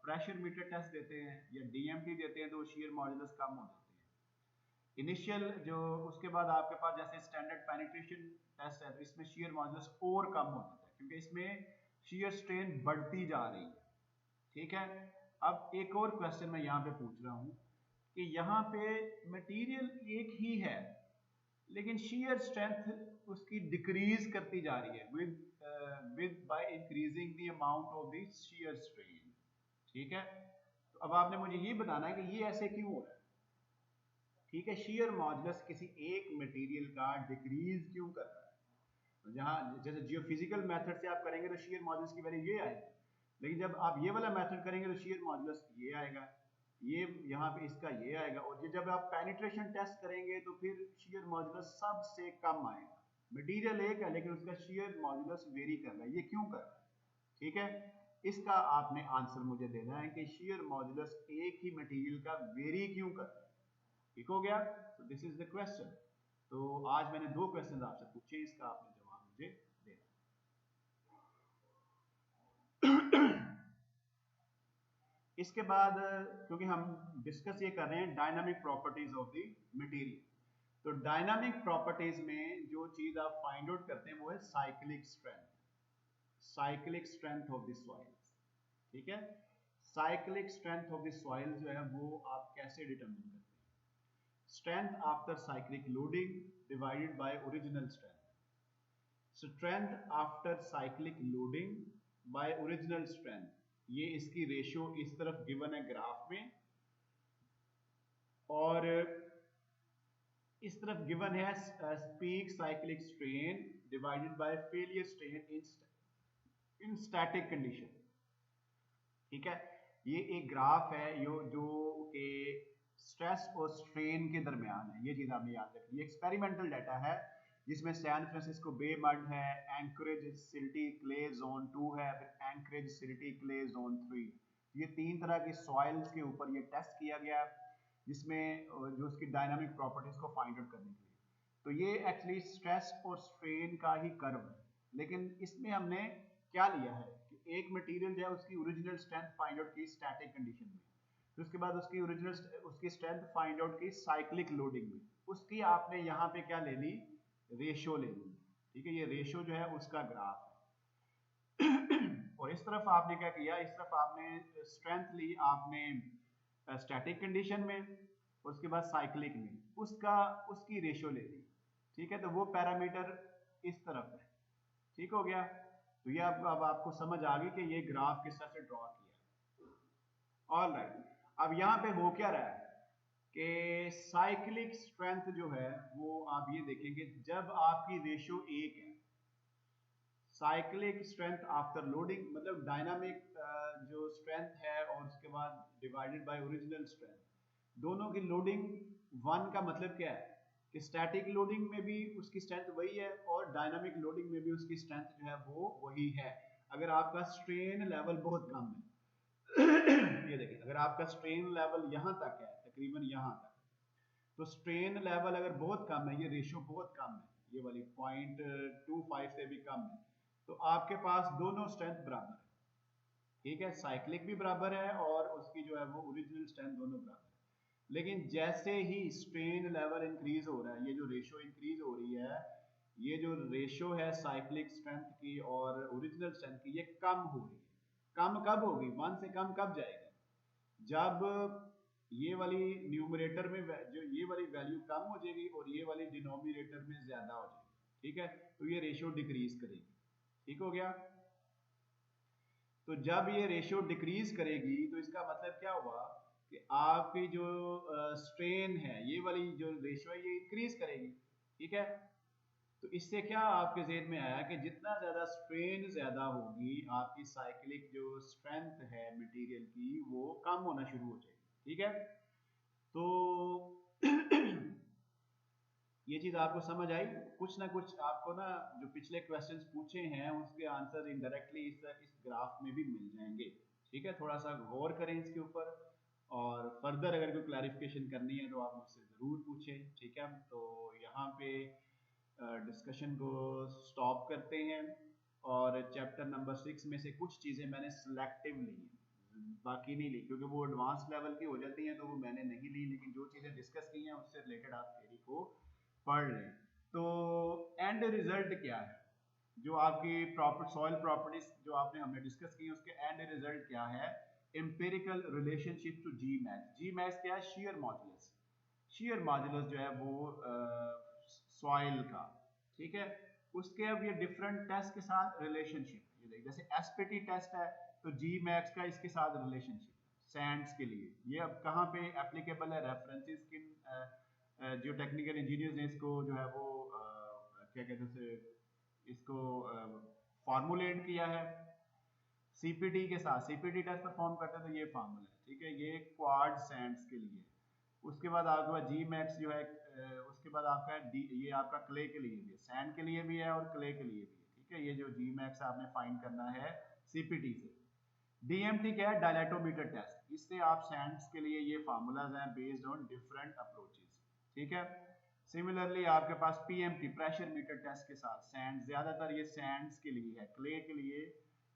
Speaker 1: प्रेशर मीटर टेस्ट देते हैं या डीएमटी देते हैं तो शीयर मॉडुलस कम हो जाते हैं इनिशियल जो। उसके बाद आपके पास जैसे स्टैंडर्ड पेनिट्रेशन टेस्ट है तो इसमें शीयर मॉडुलस और कम हो जाता है क्योंकि इसमें शीयर स्ट्रेन बढ़ती जा रही है, ठीक है। अब एक और क्वेश्चन मैं यहाँ पे पूछ रहा हूँ कि यहाँ पे मटेरियल एक ही है लेकिन शीयर स्ट्रेंथ उसकी डिक्रीज करती जा रही है with by increasing the amount of the shear strain, ठीक है। तो अब आपने मुझे ये बताना है कि ये ऐसे क्यों हो रहा है, ठीक है। शीयर मॉडुलस किसी एक मटेरियल का डिक्रीज क्यों कर रहा है, तो जहाँ जैसे जियोफिजिकल मेथड से आप करेंगे तो शीयर मॉडुलस की वैल्यू ये आएगी, लेकिन जब आप ये वाला मेथड करेंगे तो शीयर मॉडुलस ये आएगा, ये यहाँ पे इसका ये आएगा, और ये जब आप पेनिट्रेशन टेस्ट करेंगे तो फिर शीयर मॉडुलस सबसे कम आएगा। मटेरियल एक है लेकिन उसका शीयर मॉडुलस वेरी कर रहा है, ये क्यों कर रहा है, ठीक है। इसका आपने आंसर मुझे देना है कि shear modulus एक ही मटेरियल का वेरी क्यों करता है। ठीक हो गया? तो दिस इज द क्वेश्चन। तो आज मैंने 2 क्वेश्चन आपसे पूछे, इसका आपने जवाब मुझे देना। इसके बाद क्योंकि हम डिस्कस ये कर रहे हैं dynamic properties of the material, तो डायनामिक प्रॉपर्टीज में जो चीज आप फाइंड आउट करते हैं वो है cyclic strength, cyclic strength of the soils. ठीक है, cyclic strength of the soil जो है वो आप कैसे डिटरमिन करते हैं? Strength after cyclic loading divided by original strength. Strength after cyclic loading by original strength, ये इसकी रेशियो इस तरफ गिवन है ग्राफ में, और इस तरफ गिवन है peak cyclic strain divided by failure strain in static condition. ठीक है, ये एक ग्राफ है जो कि स्ट्रेस और स्ट्रेन के दरमियान है, ये चीज आपने याद रखनी है। एक्सपेरिमेंटल डाटा है जिसमें सैन फ्रांसिस्को बे मड है, एंकरेज सिल्टी क्ले जोन 2 है, फिर एंकरेज सिल्टी क्ले जोन 3। ये 3 तरह की सॉइल्स के ऊपर ये टेस्ट किया गया जिसमें जो उसकी डायनामिक प्रॉपर्टीज को फाइंड आउट करने के लिए। तो ये एक्चुअली स्ट्रेस और स्ट्रेन का ही कर्व है, लेकिन इसमें हमने क्या लिया है कि एक मटेरियल जो है उसकी ओरिजिनल स्ट्रेंथ फाइंड आउट की स्टैटिक कंडीशन में, फिर उसके बाद उसकी स्ट्रेंथ फाइंड आउट की साइक्लिक लोडिंग में, उसकी आपने यहाँ पे क्या ले ली, रेशियो ले ली। ठीक है, ये रेशियो जो है उसका ग्राफ है। और इस तरफ आपने क्या किया, इस तरफ आपने स्ट्रेंथ ली आपने स्टैटिक कंडीशन में, उसके बाद साइक्लिक में उसकी रेशियो ले ली। ठीक है, तो वो पैरामीटर इस तरफ है। ठीक हो गया, तो ये अब आपको समझ आ गई कि ये ग्राफ किस तरह से ड्रॉ किया। ऑलराइट, अब यहाँ पे हो क्या रहा है कि साइक्लिक स्ट्रेंथ जो है वो आप ये देखेंगे जब आपकी रेशियो 1 है, साइक्लिक स्ट्रेंथ आफ्टर लोडिंग मतलब डायनामिक जो स्ट्रेंथ है और उसके बाद डिवाइडेड बाय ओरिजिनल स्ट्रेंथ, दोनों की लोडिंग 1 का मतलब क्या है कि स्टैटिक लोडिंग में भी उसकी स्ट्रेंथ वही है और डायनामिक लोडिंग में भी उसकी स्ट्रेंथ जो है वो वही है। अगर आपका स्ट्रेन लेवल बहुत कम है ये देखिए, अगर आपका स्ट्रेन लेवल यहाँ तक है, तकरीबन यहाँ तक, तो स्ट्रेन लेवल अगर बहुत कम है, ये रेशियो बहुत कम है, ये वाली 0.25 से भी कम है, तो आपके पास दोनों स्ट्रेंथ बराबर है। ठीक है, साइक्लिक भी बराबर है और उसकी जो है वो ओरिजिनल स्ट्रेंथ दोनों बराबर है। लेकिन जैसे ही स्ट्रेन लेवल इंक्रीज हो रहा है, ये जो रेशियो इंक्रीज हो रही है, ये जो रेशियो है साइक्लिक स्ट्रेंथ की और ओरिजिनल स्ट्रेंथ की, ये कम हो रही है। कम कब होगी, 1 से कम कब जाएगी, जब ये वाली न्यूमरेटर में जो ये वाली वैल्यू कम हो जाएगी और ये वाली डिनोमिनेटर में ज्यादा हो जाएगी। ठीक है, तो ये रेशियो डिक्रीज करेगी। ठीक हो गया, तो जब ये रेशियो डिक्रीज करेगी तो इसका मतलब क्या हुआ कि आपकी जो स्ट्रेन है, ये वाली जो रेशियो है ये इंक्रीज करेगी। ठीक है, तो इससे क्या आपके ज़हन में आया कि जितना ज़्यादा स्ट्रेन ज़्यादा होगी, आपकी साइक्लिक जो स्ट्रेंथ है मटेरियल की वो कम होना शुरू हो जाएगी। ठीक है, तो ये चीज़ आपको समझ आई। कुछ ना कुछ आपको ना जो पिछले क्वेश्चंस पूछे हैं उसके आंसर इनडायरेक्टली इस ग्राफ में भी मिल जाएंगे। ठीक है, थोड़ा सा गौर करें इसके ऊपर, और फर्दर अगर कोई क्लैरिफिकेशन करनी है तो आप मुझसे ज़रूर पूछें। ठीक है, तो यहाँ पे डिस्कशन को स्टॉप करते हैं, और चैप्टर नंबर 6 में से कुछ चीज़ें मैंने सिलेक्टिव ली हैं, बाकी नहीं ली, क्योंकि वो एडवांस लेवल की हो जाती हैं तो वो मैंने नहीं ली, लेकिन जो चीज़ें डिस्कस की हैं उससे रिलेटेड आप थ्योरी को पढ़ लें। तो एंड रिजल्ट क्या है, जो आपकी सॉइल प्रॉपर्टीज जो हमने डिस्कस की उसके एंड रिजल्ट क्या है, empirical relationship to G max. G max क्या है, शेयर मॉड्यूलस, शेयर मॉड्यूलस जो है वो सॉइल का। ठीक है, उसके अब ये डिफरेंट टेस्ट के साथ रिलेशनशिप, ये देखिए जैसे एसपीटी टेस्ट है तो जी मैक्स का इसके साथ रिलेशनशिप सैंड्स के लिए, ये अब कहाँ पे एप्लीकेबल है, रेफरेंसेस किन जो टेक्निकल इंजीनियर्स ने इसको जो है वो क्या कहते हैं इसको फॉर्मुलेट किया है सीपीटी के साथ, सीपीटी टेस्ट परफॉर्म करते हैं तो ये फॉर्मूला है। ठीक है, ये क्वाड सैंड्स के लिए। उसके बाद आपके पास जी मैक्स जो है, उसके बाद आपका ये आपका क्ले के लिए भी है, सैंड के लिए भी है और क्ले के लिए भी है। ठीक है, ये जो जी मैक्स आपने फाइंड करना है सीपीटी से। DMT क्या है? डायलेटोमीटर टेस्ट। इससे आप सैंड्स के लिए ये फार्मूलाज हैं बेस्ड ऑन डिफरेंट अप्रोचेस, ठीक है। सिमिलरली आपके पास PMT प्रेशर मीटर टेस्ट के साथ सैंड, ज्यादातर ये सैंड्स के लिए है, क्ले के लिए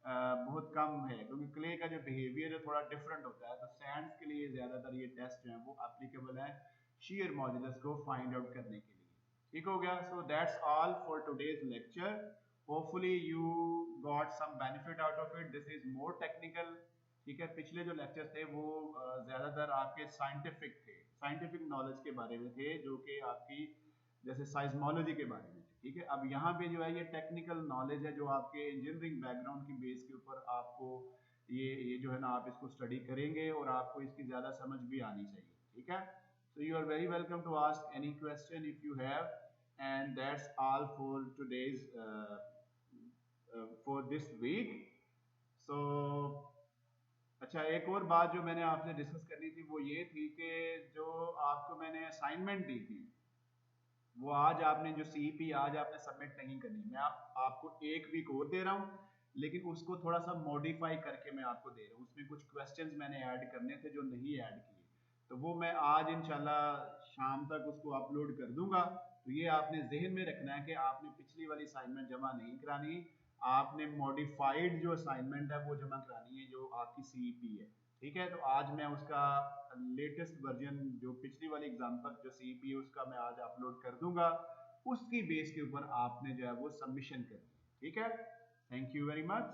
Speaker 1: बहुत कम है, क्योंकि क्ले का जो बिहेवियर है थोड़ा डिफरेंट होता है। तो सैंड्स के लिए ज्यादातर ये टेस्ट जो है वो एप्लीकेबल है shear मॉड्यूलस को फाइंड आउट करने के लिए। ठीक हो गया। So that's all for today's lecture. Hopefully you got some benefit out of it. This is more technical, ठीक है। पिछले जो लेक्चर थे वो ज्यादातर आपके साइंटिफिक थे, साइंटिफिक नॉलेज के बारे में थे, जो कि आपकी जैसे साइज्मोलॉजी के बारे में थे, ठीक है। अब यहाँ पे जो है ये टेक्निकल नॉलेज है जो आपके इंजीनियरिंग बैकग्राउंड की बेस के ऊपर आपको ये जो है ना आप इसको स्टडी करेंगे और आपको इसकी ज्यादा समझ भी आनी चाहिए, ठीक है। So you are very welcome to ask any question if you have, and that's all for today's for this week. So अच्छा, एक और बात जो मैंने आपसे डिस्कस करनी थी वो ये थी कि जो आपको मैंने असाइनमेंट दी थी वो आज आपने जो CEP आज आपने सबमिट नहीं करनी। मैं आपको एक वीक और दे रहा हूँ, लेकिन उसको थोड़ा सा मॉडिफाई करके मैं आपको दे रहा हूँ। उसमें कुछ क्वेश्चंस मैंने ऐड करने थे जो नहीं ऐड किए, तो वो मैं आज इंशाल्लाह शाम तक उसको अपलोड कर दूंगा। तो ये आपने जहन में रखना है कि आपने पिछली वाली असाइनमेंट जमा नहीं करानी, आपने मॉडिफाइड जो असाइनमेंट है वो जमा करानी है जो आपकी CEP है, ठीक है। तो आज मैं उसका लेटेस्ट वर्जन जो पिछली वाली एग्जाम पर जो CEP है उसका मैं आज अपलोड कर दूंगा। उसकी बेस के ऊपर आपने जो है वो सबमिशन करनी है, ठीक है। Thank you very much.